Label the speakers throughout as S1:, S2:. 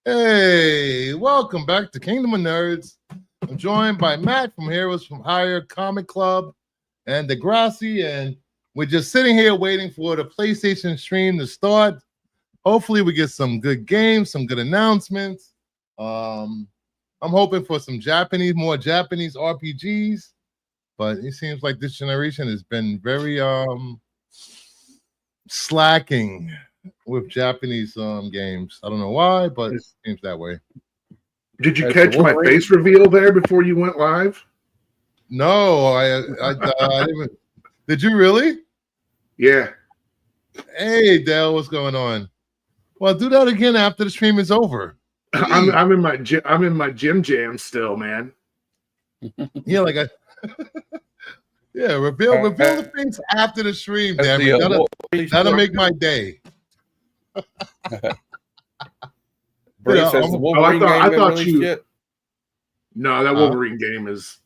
S1: Hey, welcome back to Kingdom of Nerds. I'm joined by Matt from Heroes from Hire Comic Club and Degrassi, and we're just sitting here waiting for the PlayStation stream to start. Hopefully, we get some good games, some good announcements. I'm hoping for some more Japanese RPGs, but it seems like this generation has been very slacking with Japanese games. I don't know why, but it seems that way.
S2: Did you catch my face reveal there before you went live?
S1: No, I didn't. Did you really?
S2: Yeah.
S1: Hey, Dale, what's going on? Well, do that again after the stream is over.
S2: I'm in my gym jam still, man.
S1: Yeah, reveal the things after the stream. Damn it, that'll make my day.
S2: No, that Wolverine game is.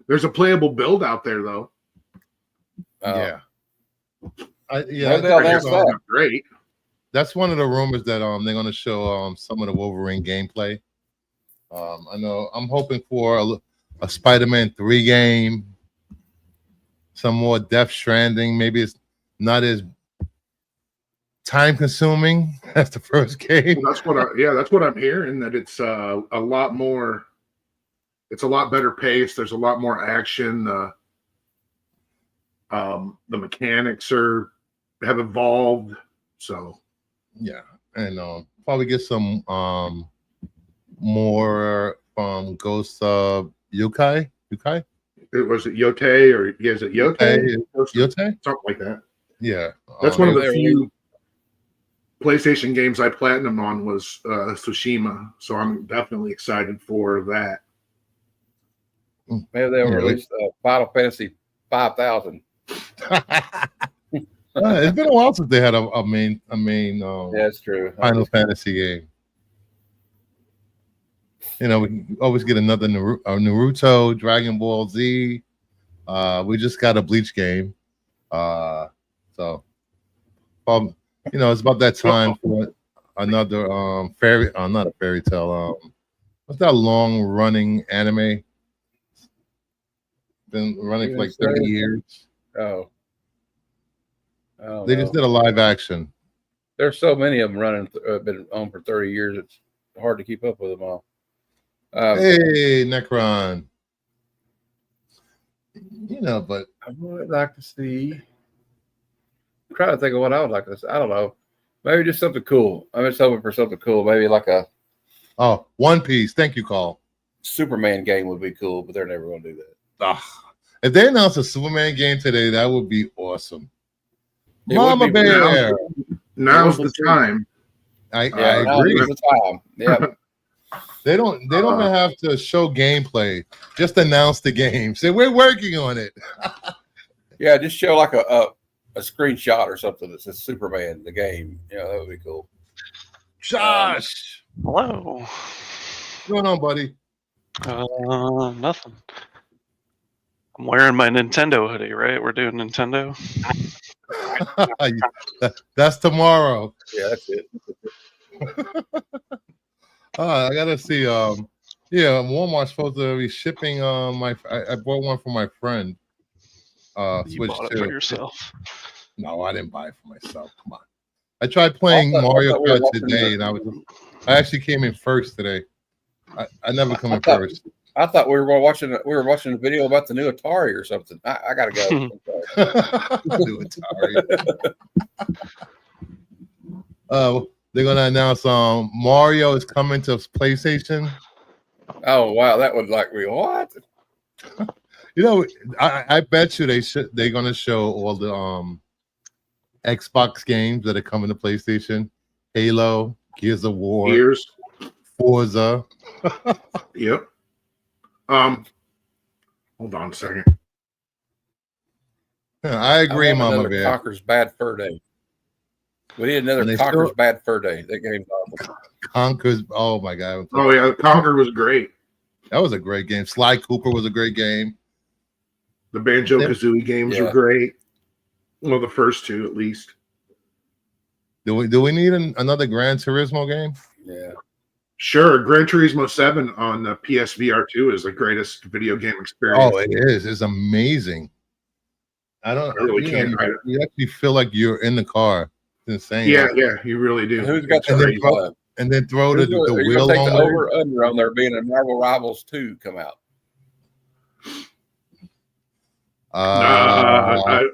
S2: There's a playable build out there though.
S1: Yeah,
S2: that's great.
S1: That's one of the rumors that they're going to show some of the Wolverine gameplay. I know I'm hoping for a Spider-Man 3 game, some more Death Stranding. Maybe it's not as time consuming as the first game.
S2: That's what I'm hearing, that it's a lot more, it's a lot better pace. There's a lot more action. The mechanics have evolved. So
S1: yeah, and probably get some more from Ghost of Yokai.
S2: Was it Yotei or is it Yotei?
S1: Yotei?
S2: Something like that.
S1: Yeah.
S2: That's one of the few PlayStation games I platinum on was Tsushima, so I'm definitely excited for that.
S3: Maybe they'll release Final Fantasy 5000.
S1: It's been a while since they had a main.
S3: Yeah, that's true.
S1: Final Fantasy game. We can always get another Naruto, Dragon Ball Z. We just got a Bleach game. So, it's about that time for another not a fairy tale. What's that long running anime? Been running for like 30 years.
S3: Oh.
S1: They just did a live action.
S3: There's so many of them running, been on for 30 years. It's hard to keep up with them all.
S1: Hey, Necron. But
S3: I would like to see. I'm trying to think of what I would like to see. I don't know. Maybe just something cool. I'm just hoping for something cool. Maybe like a
S1: One Piece. Thank you, Carl.
S3: Superman game would be cool, but they're never going to do that.
S1: If they announce a Superman game today, that would be awesome.
S2: Mama Bear. Now's the time.
S1: I agree.
S3: Now's the time. Yeah.
S1: They don't even have to show gameplay. Just announce the game. Say we're working on it.
S3: Yeah, just show like a screenshot or something that says Superman the game. Yeah, that would be cool.
S1: Josh.
S4: Hello.
S1: What's going on, buddy?
S4: Nothing. I'm wearing my Nintendo hoodie, right? We're doing Nintendo.
S1: That's tomorrow.
S3: Yeah, that's it.
S1: I gotta see. Walmart's supposed to be shipping. I bought one for my friend.
S4: You
S1: Switch
S4: bought it
S1: 2.
S4: for yourself.
S1: No, I didn't buy it for myself. Come on. I tried playing Mario Kart today, and I actually came in first today. I never come in first.
S3: I thought we were watching a video about the new Atari or something. I gotta go.
S1: New Atari. They're gonna announce Mario is coming to PlayStation.
S3: Oh wow, that would be what?
S1: I bet you they're gonna show all the Xbox games that are coming to PlayStation, Halo, Gears of War,
S2: Gears.
S1: Forza.
S2: Yep. Hold on a second.
S1: Yeah, I agree,
S3: I want
S1: Mama
S3: another
S1: Bear.
S3: Conker's Bad Fur Day. We need
S1: And
S3: another
S1: they
S3: Conker's
S1: still-
S3: Bad Fur Day. That game's awesome.
S1: Conker's. Oh my god,
S2: Oh yeah, Conquer was great.
S1: that was a great game. Sly Cooper was a great game.
S2: The Banjo Kazooie games were
S3: Yeah.
S2: great. Well, the first two at least.
S1: Do we need another Gran Turismo game?
S3: Yeah.
S2: Sure, Gran Turismo 7 on the PSVR 2 is the greatest video game experience.
S1: Oh, it is. It's amazing. I don't.
S2: I really
S1: you know,
S2: can't.
S1: you actually feel like you're in the car. It's insane.
S2: Yeah, yeah, you really do.
S3: Who's got
S2: It's
S1: And
S3: the
S1: then throw, and then throw the
S3: Are you
S1: wheel
S3: gonna take the
S1: on with it.
S3: over under on there being a Marvel Rivals 2 come out?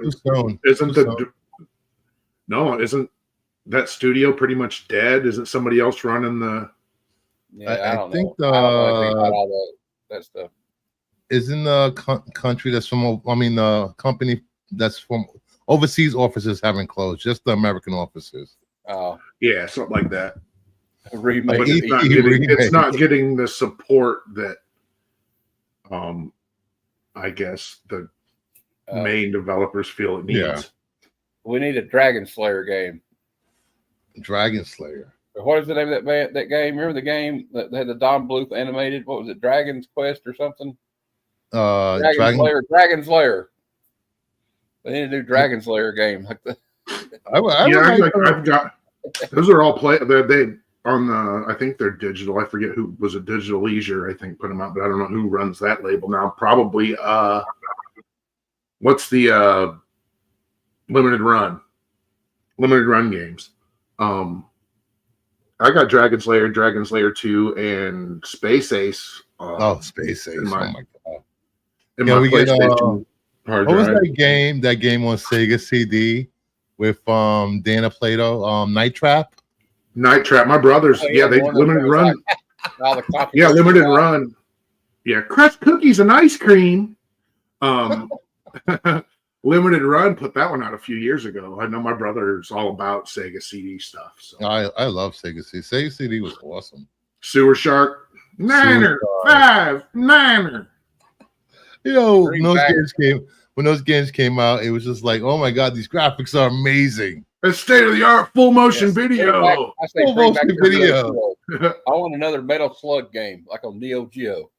S1: Too soon.
S2: Isn't
S1: Too
S2: the
S1: soon.
S2: no? Isn't that studio pretty much dead? Isn't somebody else running the?
S3: Yeah,
S1: I
S3: I don't
S1: think
S3: know. I don't know anything about all that stuff.
S1: Isn't the country that's from? I mean, the company that's from overseas offices haven't closed. Just the American offices.
S3: Oh,
S2: Yeah, something like that.
S3: remake.
S2: But
S1: E-
S2: it's not,
S1: E-
S2: getting,
S1: remake.
S2: it's not getting the support that, I guess the main developers feel it needs.
S1: Yeah.
S3: We need a Dragon Slayer game.
S1: Dragon Slayer.
S3: What is the name of that game? Remember the game that had the Don Bluth animated? What was it? Dragon's Quest or something? Dragon Slayer. They need to do Dragon Slayer game like that.
S2: I've got. Those are all play. They on the. I think they're digital. I forget who was it. Digital Leisure, I think, put them out, but I don't know who runs that label now. Probably. What's the limited run games? I got Dragon Slayer 2, and Space Ace.
S1: Space Ace!
S2: in my-
S1: Oh my god!
S2: In
S1: Yeah,
S2: my
S1: we get,
S2: PlayStation hard
S1: What was
S2: drive.
S1: that game? That game on Sega CD with Dana Plato, Night Trap.
S2: Night Trap. My brothers.
S3: Oh,
S2: Yeah, they
S3: one of
S2: limited
S3: those,
S2: run.
S3: All the controversy
S2: Yeah, limited
S3: about-
S2: run. Yeah, crushed cookies and ice cream. Limited run put that one out a few years ago. I know my brother's all about Sega CD stuff. So
S1: I love Sega CD. Sega CD was awesome.
S2: Sewer Shark, Niner,
S1: Sewer
S2: 5, Niner.
S1: You know,
S3: Bring
S1: when
S3: back-
S1: those games came out, it was just like, oh my god, these graphics are amazing.
S2: It's state of the art full motion
S3: Yes,
S2: video.
S3: I say
S1: Full
S3: bring back
S1: motion
S3: the
S1: video.
S3: Neo Geo. I want another Metal Slug game like on Neo Geo.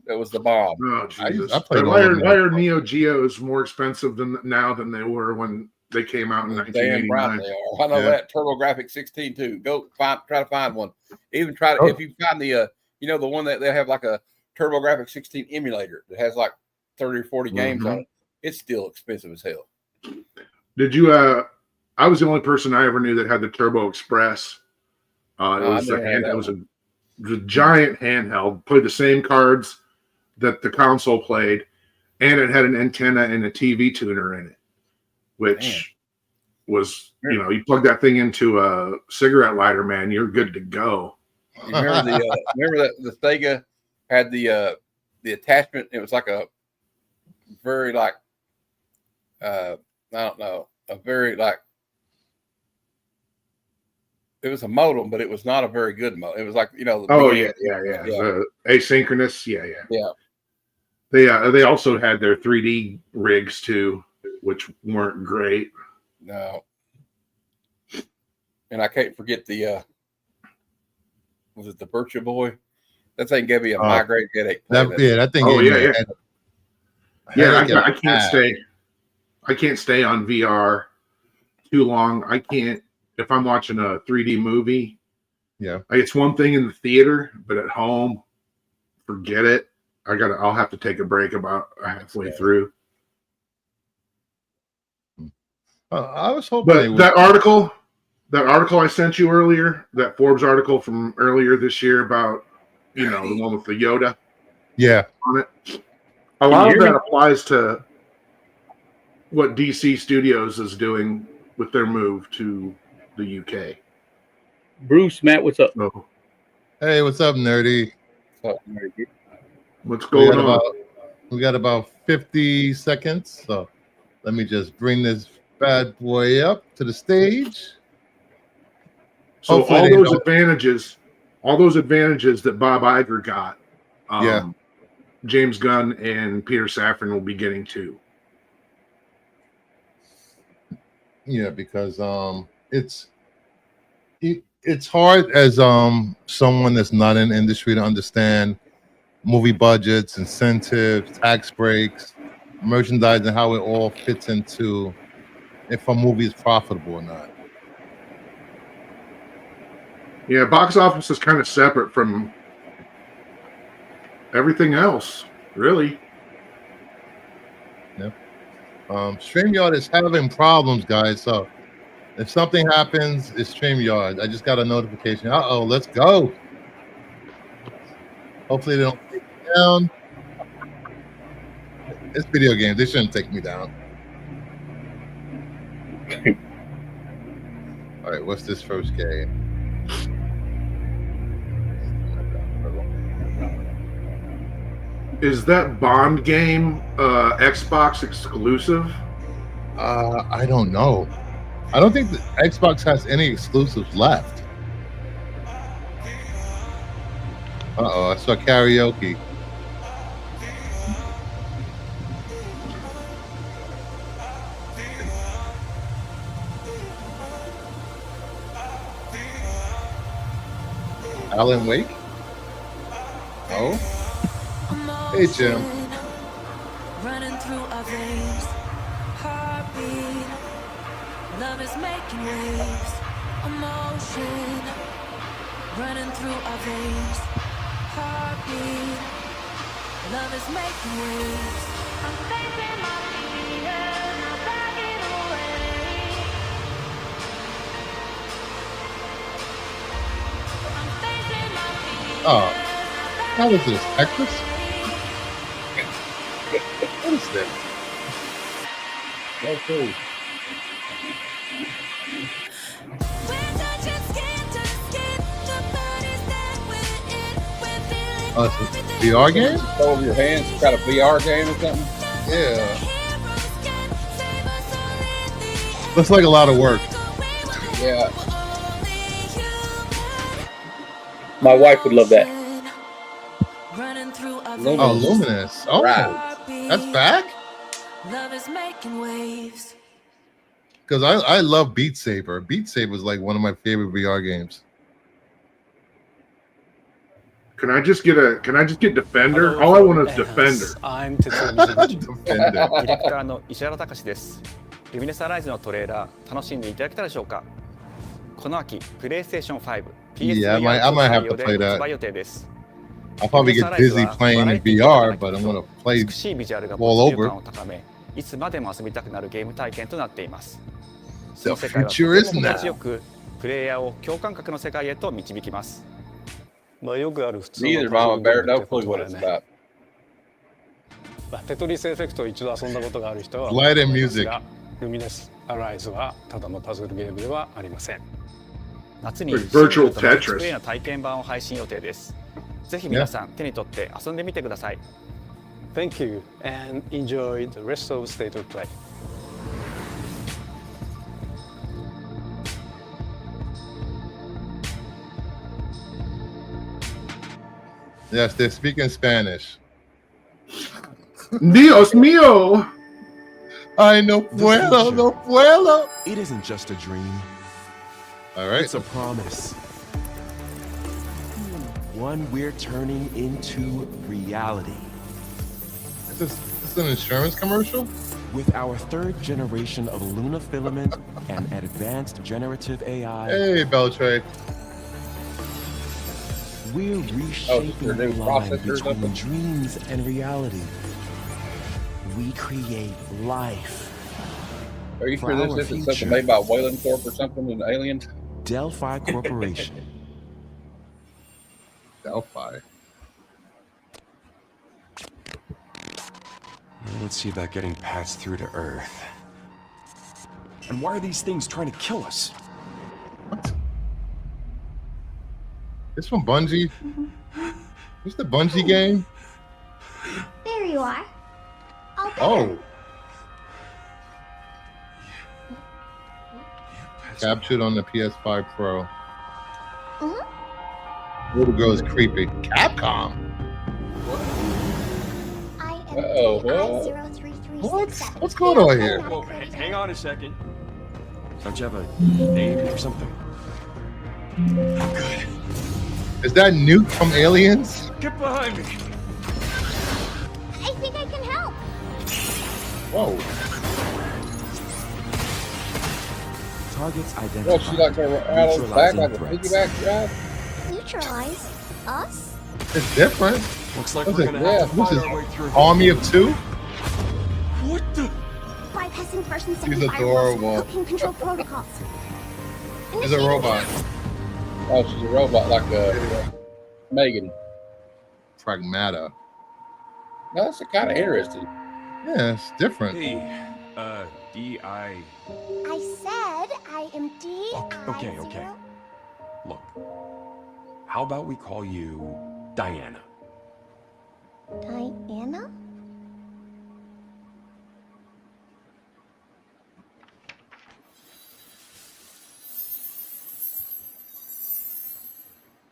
S3: That was the bomb.
S2: Oh Jesus!
S1: I played
S2: why
S1: all of them.
S2: are Neo Geos more expensive than they were when they came out in
S3: Damn right
S2: 1989?
S3: they are. I know
S1: Yeah.
S3: that TurboGrafx 16 too. Go try to find one. Even
S1: Oh.
S3: if you find the the one that they have like a TurboGrafx 16 emulator that has like 30 or 40 games
S2: Mm-hmm.
S3: on it. It's still expensive as hell.
S2: Did you? I was the only person I ever knew that had the Turbo Express. It was
S3: never had that
S2: a giant handheld. Played the same cards that the console played, and it had an antenna and a TV tuner in it, which was you plug that thing into a cigarette lighter, man, you're good to go.
S3: You remember remember that the Sega had the attachment? It was like a very like I don't know, a very like it was a modem, but it was not a very good modem. It was like
S2: The asynchronous,
S3: Yeah.
S2: They also had their 3D rigs too, which weren't great.
S3: No. And I can't forget the was it the Virtua Boy? That thing gave me a migraine headache.
S1: That thing.
S2: Oh,
S1: gave
S2: yeah,
S1: me a
S2: Yeah,
S1: headache
S2: I
S1: and
S2: can't
S1: a
S2: stay. I can't stay on VR too long. I can't if I'm watching a 3D movie.
S1: Yeah,
S2: It's one thing in the theater, but at home, forget it. I'll have to take a break about halfway through.
S1: I was hoping they
S2: But
S1: would.
S2: that article I sent you earlier, that Forbes article from earlier this year about, the one with the Yoda
S1: Yeah,
S2: on it. A lot of that applies to what DC Studios is doing with their move to the UK.
S5: Bruce, Matt, what's up?
S2: So,
S1: hey, what's up, nerdy?
S2: what's going on?
S1: We got about 50 seconds, so let me just bring this bad boy up to the stage.
S2: So
S1: Hopefully
S2: all
S1: they
S2: those
S1: don't.
S2: advantages that Bob Iger got,
S1: Yeah.
S2: James Gunn and Peter Safran will be getting too.
S1: Yeah, because it's hard as someone that's not in the industry to understand movie budgets, incentives, tax breaks, merchandise, and how it all fits into if a movie is profitable or not.
S2: Yeah, box office is kind of separate from everything else, really.
S1: StreamYard is having problems, guys. So if something happens, it's StreamYard. I just got a notification. Uh-oh, let's go. Hopefully they don't take me down. It's video games. They shouldn't take me down. All right, what's this first game?
S2: Is that Bond game Xbox exclusive?
S1: I don't know. I don't think the Xbox has any exclusives left. Uh-oh, I saw karaoke. Alan Wake? Oh? Hey, Jim.
S6: Running through our veins, heartbeat. Love is making waves, emotion. Running through our veins, heartbeat. Love is making waves. I'm facing my fears, not backing away. I'm facing my fears.
S1: Oh, how is this? Texas? What is this?
S3: Okay.
S1: Oh, it's a VR game?
S3: Over your hands, got a VR game or something?
S1: Yeah. Looks like a lot of work.
S3: Yeah.
S5: My wife would love that.
S1: Oh, Luminous. Oh,
S3: Right.
S1: that's back?
S6: Love is making waves.
S1: Because I love Beat Saber. Beat Saber is like one of my favorite VR games.
S2: Can I just get Defender? All I want is Defender.
S7: I'm Tetsuya
S1: Defender.
S7: ディレクターの石原隆です。ルミネスアライズのトレーラー楽しんでいただけたでしょうか。この秋、プレイステーション5、
S1: Yeah, I might have to play that.
S7: 発売予定です。
S1: I'll probably get busy playing in VR, but I'm gonna play
S7: 美しいビジュアルが
S1: all
S7: 没入
S1: over.
S7: 感を高め、いつまでも遊びたくなるゲーム体験となっています。
S1: The
S7: その世界はと
S1: future
S7: て
S1: is
S7: も
S1: now.
S7: 心地よく、プレイヤーを共感覚の世界へと導きます。まあよくある普通
S3: Neither
S7: のパ
S3: Mama
S7: ズル
S3: Bear,
S7: ゲー
S3: no
S7: ムってこ
S3: clue
S7: と
S3: what
S7: だ
S3: it's
S7: ね。
S3: about.
S7: まあテトリスエフェクトを一度遊んだことがある人は
S1: Light and music.
S7: ルミネスアライズはただのパズルゲームではありません。夏に
S2: Like virtual
S7: シングルとマルチプ
S2: Tetris.
S7: レイの体験版を配信予定です。ぜひ皆さん手に取って遊んでみてください。Thank you and enjoy the rest of State of Play.
S1: Yes, they're speaking Spanish.
S2: Dios mío!
S1: Ay, no puedo, no puedo.
S8: It isn't just a dream,
S1: All right.
S8: it's a promise. One we're turning into reality.
S1: This is an insurance commercial?
S8: With our third generation of Luna filament and advanced generative AI,
S1: Hey, Beltray.
S8: we're reshaping
S3: their
S8: the
S3: new
S8: line
S3: processor or
S8: between
S3: something?
S8: dreams and reality. We create life.
S3: Are you
S8: For
S3: sure
S8: our
S3: this isn't
S8: future.
S3: something made by Wayland Corp or something in Alien?
S8: Delphi Corporation.
S1: Delphi.
S9: Let's see about getting passed through to Earth. And why are these things trying to kill us?
S1: What? It's from Bungie. What's the Bungie game?
S10: There you are. Oh.
S1: Oh. Captured on the PS5 Pro. Little girl is creepy. Capcom.
S10: I am
S3: Uh-oh,
S1: What's going on here?
S8: Whoa, hang on a second. Don't you have a name or something? Oh, good.
S1: Is that Newt from Aliens?
S8: Get behind me.
S10: I think I can help.
S1: Whoa.
S8: Targets identified.
S3: Well, she like her out on the back like a
S8: Neutralizing
S3: piggyback ride.
S10: Neutralize us?
S1: It's different.
S8: Looks like
S1: What's
S8: we're
S1: it?
S8: gonna have to
S1: This
S8: find
S1: is
S8: our way through.
S1: Army of Two?
S8: What the?
S10: Bypassing first and
S1: She's
S10: second firewalls
S1: adorable.
S10: with cooking control protocols.
S1: She's a robot.
S3: Oh, she's a robot like Megan.
S1: Pragmata.
S3: No, that's kind of interesting.
S1: Yeah, it's different.
S8: Hey, D.I.
S10: I said I am D.
S8: Okay. Look, how about we call you Diana?
S10: Diana?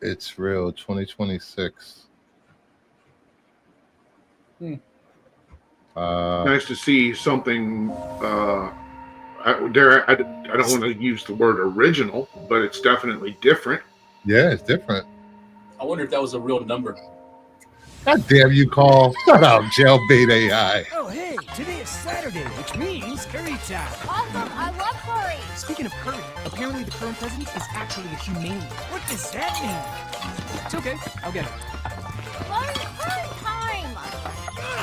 S1: It's real. 2026.
S2: Nice to see something. I don't want to use the word original, but it's definitely different.
S1: Yeah, it's different.
S11: I wonder if that was a real number.
S1: God damn you, Call. Shut up, jailbait AI.
S12: Oh, hey, today is Saturday, which means curry time.
S10: Awesome, I love curry.
S12: Speaking of curry, apparently the current president is actually a humane. What does that mean? It's okay, I'll get it.
S10: Curry time.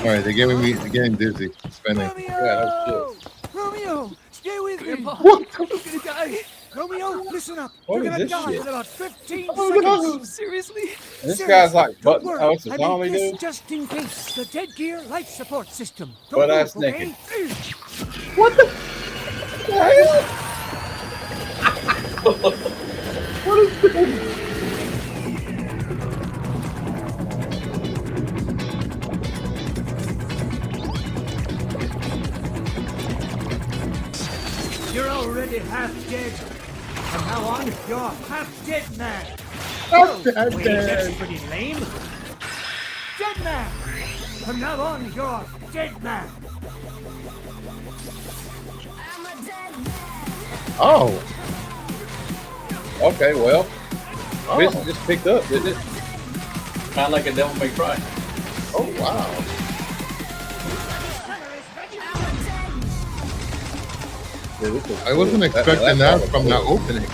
S1: All right, they're getting dizzy. Spinning.
S12: Romeo! Romeo, stay with me.
S1: What?
S12: I'm gonna die. Romeo, listen up.
S3: What
S12: You're
S3: is
S12: gonna
S3: this
S12: die
S3: shit?
S12: in about 15
S1: Oh,
S12: seconds.
S1: no.
S12: Seriously?
S3: This
S12: Seriously.
S3: guy's like,
S12: Don't
S3: button.
S12: worry.
S3: Oh, it's a
S12: I
S3: zombie
S12: made this
S3: dude.
S12: just in case. The dead gear life support system. Don't
S3: Butt
S12: move,
S3: ass
S12: okay?
S3: naked.
S1: What the? What is this?
S12: You're already half dead. From now on, you're half dead man.
S1: Half
S12: Wait,
S1: dead.
S12: that's pretty lame. Dead man. From now on, you're dead man.
S1: Oh.
S3: Okay, well,
S1: Oh.
S3: this just picked up, didn't it?
S11: Kind of like a Devil May Cry.
S1: Oh, wow.
S3: Dude, this is
S1: I wasn't
S3: cool.
S1: expecting
S3: That's
S1: that from that opening.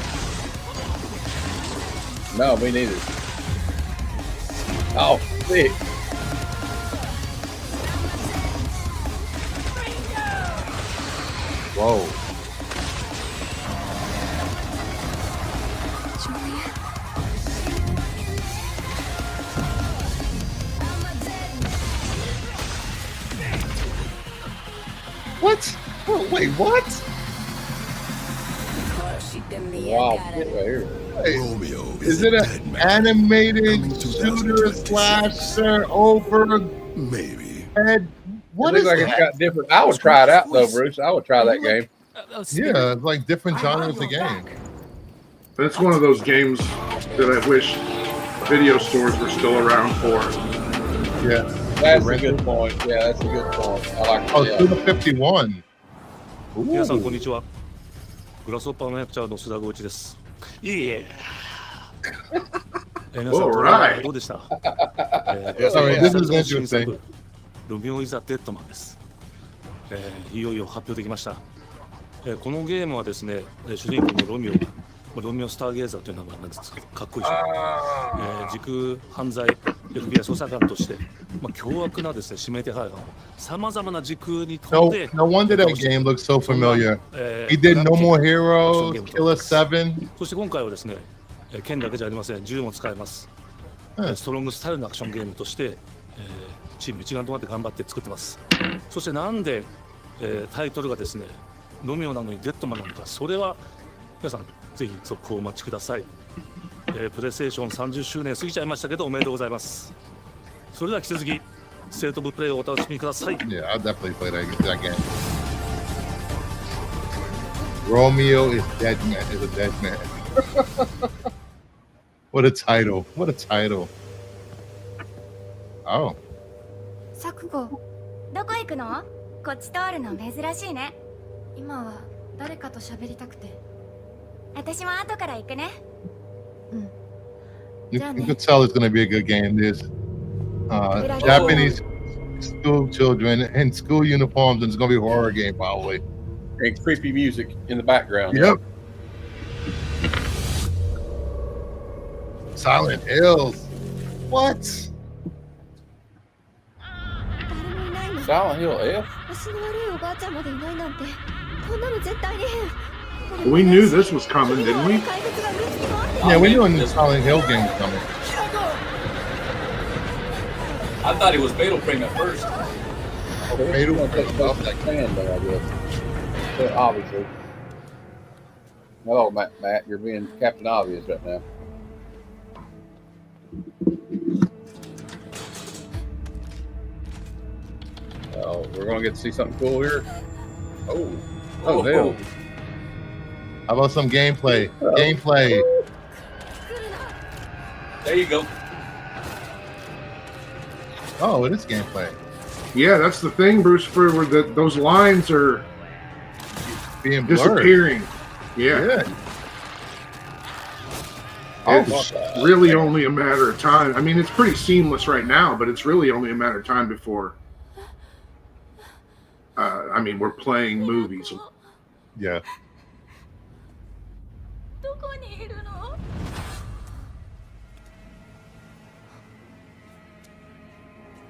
S3: No, me neither. Oh, sick.
S1: Whoa. What? Oh, wait, what?
S3: Wow, shit right here.
S1: Hey, is it an animated shooter slasher over
S13: Maybe.
S1: head? What
S3: It
S1: is
S3: looks like
S1: that?
S3: it's got different. I would try it out though, Bruce. I would try that game.
S1: Yeah, it's like different genres of game.
S2: That's one of those games that I wish video stores were still around for.
S1: Yeah.
S3: That's a good point. Yeah, that's a good point. I like
S1: Oh,
S3: that.
S1: Suda 51.
S14: 皆さんこんにちは。グラスホッパーの役者の須田剛一です。いえいえ。皆さん
S2: Alright.
S14: どうでした？
S1: Sorry, this is interesting.
S14: ロミオイザデッドマンです。いよいよ発表できました。このゲームはですね、主人公のロミオスターゲーザーという名前なんですけど、かっこいいですね。時空犯罪 FBI 捜査官として、凶悪なですね指名手配犯をさまざまな時空に飛んで、
S1: No wonder that game looks so familiar. He did No More Heroes, Killer 7.
S14: そして今回はですね、剣だけじゃありません、銃も使えます。ストロングスタイルのアクションゲームとして、チーム一丸となって頑張って作ってます。そしてなんで、タイトルがですね、ロミオなのにデッドマンなのか、それは皆さんぜひ続報をお待ちください。プレイステーション30周年過ぎちゃいましたけどおめでとうございます。それでは引き続きステートオブプレイをお楽しみください。
S1: Yeah, I'll definitely play that game. Romeo is dead man. Is a dead man. What a title. What a title. Oh.
S10: 錯誤。どこ行くの？こっち通るの珍しいね。今は誰かと喋りたくて。私も後から行くね。
S1: You can tell it's going to be a good game. There's Japanese school children in school uniforms, and it's going to be a horror game, probably.
S3: And creepy music in the background.
S1: Yep. Silent Hills. What?
S3: Silent Hill F?
S2: We knew this was coming, didn't we?
S1: Yeah, we knew a Silent Hill game was coming.
S11: I thought it was Fatal Frame at first.
S3: Fatal Frame off that can there, I guess. So obviously. Hello, Matt. You're being Captain Obvious right now. Oh, we're gonna get to see something cool here. Oh, hell!
S1: How about some gameplay? Gameplay.
S11: There you go.
S1: Oh, it is gameplay.
S2: Yeah, that's the thing, Bruce. For those lines are
S1: being blurred.
S2: Disappearing. Yeah. It's really only a matter of time. I mean, it's pretty seamless right now, but it's really only a matter of time before. I mean, we're playing movies.
S1: Yeah.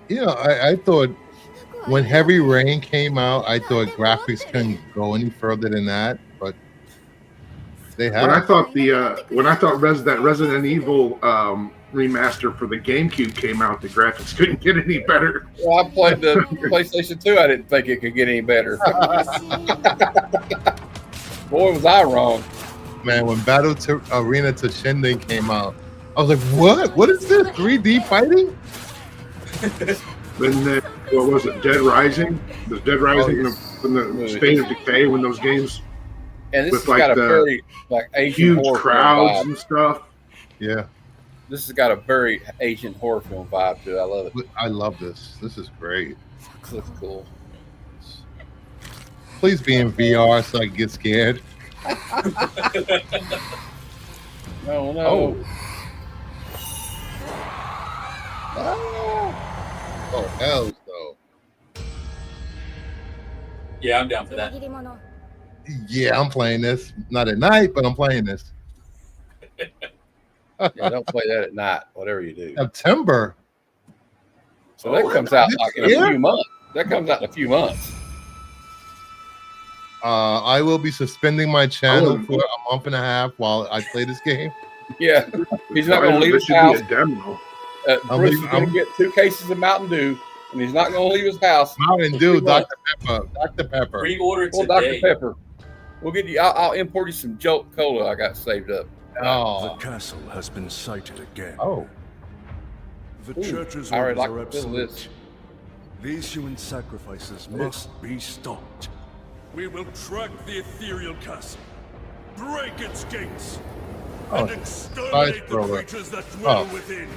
S1: You know, I thought when Heavy Rain came out, I thought graphics couldn't go any further than that, but they have.
S2: When I thought that Resident Evil remaster for the GameCube came out, the graphics couldn't get any better.
S3: Well, I played the PlayStation 2. I didn't think it could get any better. Boy, was I wrong.
S1: Man, when Battle Arena to Shinden came out, I was like, what? What is this? 3D fighting?
S2: Then, what was it? Dead Rising? The Dead Rising from the State of Decay when those games.
S3: And this
S2: with
S3: has
S2: like
S3: got a
S2: the
S3: very Asian
S2: huge
S3: horror
S2: crowds
S3: film vibe.
S2: and stuff.
S1: Yeah.
S3: This has got a very Asian horror film vibe to it. I love it.
S1: I love this. This is great.
S3: This looks cool.
S1: Please be in VR so I can get scared.
S3: No.
S1: Oh, hell no.
S11: Yeah, I'm down for that.
S1: Yeah, I'm playing this. Not at night, but I'm playing this.
S3: Yeah, don't play that at night, whatever you do.
S1: September.
S3: So that comes out like in a few months. That comes out in a few months.
S1: I will be suspending my channel for a month and a half while I play this game.
S3: Yeah, he's not going to leave his house.
S2: Demo.
S3: Bruce is going to get 2 cases of Mountain Dew, and he's not going to leave his house.
S1: Mountain Dew, Dr. Pepper. Dr. Pepper.
S11: Pre-order
S3: Well,
S11: today.
S3: Dr. Pepper. We'll get you. I'll import you some Jolt Cola I got saved up.
S1: Oh.
S13: The castle has been sighted again.
S1: Oh.
S13: The
S3: Ooh,
S13: church's
S3: I already
S13: orders
S3: like
S13: are
S3: the feel of
S13: absolute.
S3: this.
S13: These human sacrifices must be stopped.
S8: We will track the ethereal castle, break its gates,
S1: Oh,
S8: and exterminate the
S1: side-scroller.
S8: creatures that dwell
S1: Oh.
S8: within.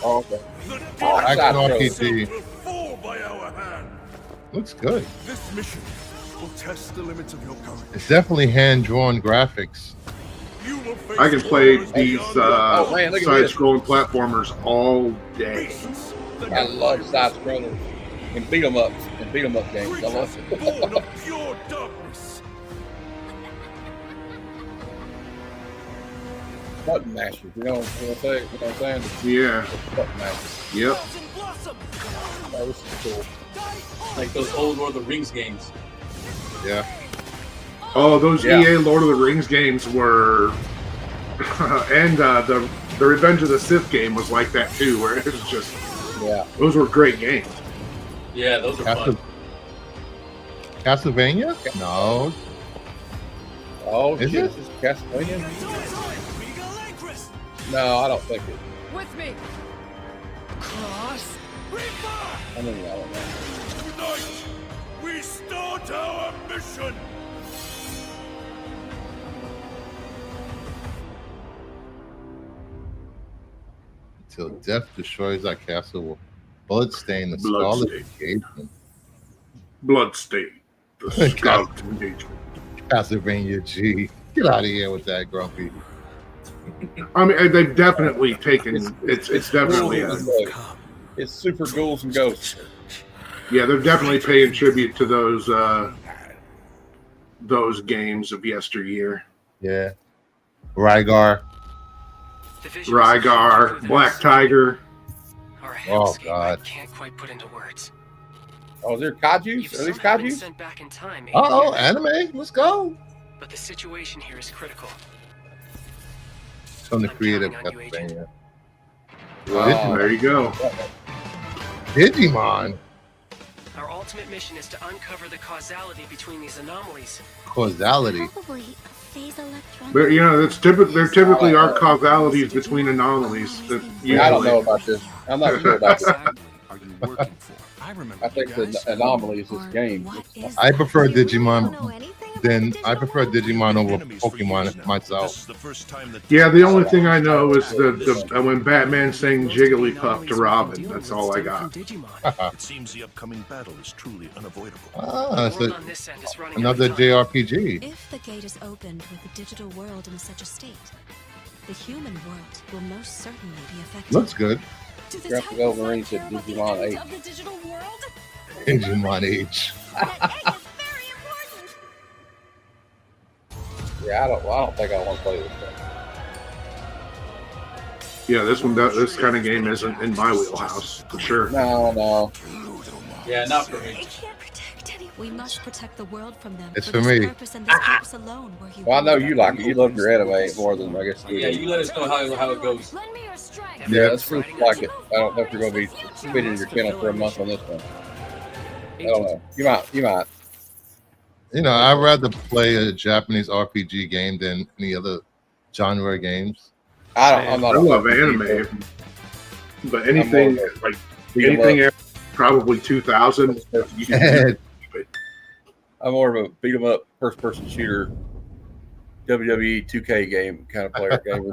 S3: Oh, okay.
S8: The
S1: Action
S8: demons
S1: RPG.
S8: will fall by our hand.
S1: Looks good.
S13: This mission will test the limits of your courage.
S1: It's definitely hand-drawn graphics.
S8: You will face
S2: I can play
S8: horrors
S2: these
S8: beyond your
S3: man, look at this.
S2: side-scrolling platformers all day.
S8: beasts that
S3: I love side scrollers and beat 'em up games. I love it.
S8: born of pure darkness.
S3: Button mashers, you know what I'm saying?
S2: Yeah.
S3: Button mashers.
S2: Yep.
S3: Oh, this is cool.
S11: Like those old Lord of the Rings games.
S1: Yeah.
S2: Oh, those
S3: Yeah.
S2: EA Lord of the Rings games were, and the Revenge of the Sith game was like that too, where it was just,
S3: Yeah.
S2: those were great games.
S11: Yeah, those are fun.
S1: Castlevania? No.
S3: Oh,
S1: Is
S3: shit.
S1: it?
S3: Is this Castlevania? No, I don't think it.
S12: With me. Cross.
S3: I don't know.
S8: Tonight, we start our mission.
S1: till death destroys our castle. Bloodstain, the Scarlet
S2: Bloodstain.
S1: Engagement.
S2: Bloodstain, the Scarlet Engagement.
S1: Castlevania G. Get out of here with that, Grumpy.
S2: I mean, they've definitely taken it's definitely
S3: it's Super Ghouls and Ghosts.
S2: Yeah, they're definitely paying tribute to those games of yesteryear.
S1: Yeah. Rygar,
S2: Black Tiger.
S1: Oh God.
S15: Can't quite put into words.
S3: Oh, is there kajus? Are these kajus?
S15: Sent back in time.
S1: Oh, anime. Let's go.
S15: But the situation here is critical.
S1: From the creative Castlevania.
S2: There you go.
S1: Digimon.
S15: Our ultimate mission is to uncover the causality between these anomalies.
S1: Causality.
S10: Probably a phase electron.
S2: But there typically are causalities between anomalies. That
S3: I don't know about this. I'm not sure about this.
S13: Are you working for?
S3: I think the anomaly is this game.
S1: I prefer Digimon over Pokemon myself.
S2: Yeah, the only thing I know is the when Batman sang Jigglypuff to Robin. That's all I got.
S13: It seems the upcoming battle is truly unavoidable.
S1: Another JRPG.
S16: If the gate is opened with the digital world in such a state, the human world will most certainly be affected.
S1: Looks good.
S3: Graphic Wolverine said Digimon 8.
S1: Digimon H.
S3: Yeah, I don't think I want to play this thing.
S2: Yeah, this kind of game isn't in my wheelhouse for sure.
S3: No.
S11: Yeah, not for me.
S16: We must protect the world from them.
S1: It's for me.
S3: Well, I know you like it. You love your anime more than I guess.
S11: Yeah, you let us know how it goes.
S3: Yeah, it's proof like it. I don't know if you're going to be spinning your channel for a month on this one. I don't know. You might.
S1: You know, I'd rather play a Japanese RPG game than any other genre games.
S3: I
S2: love anime, but anything like anything probably 2000.
S3: I'm more of a beat 'em up first person shooter, WWE 2K game kind of player gamer.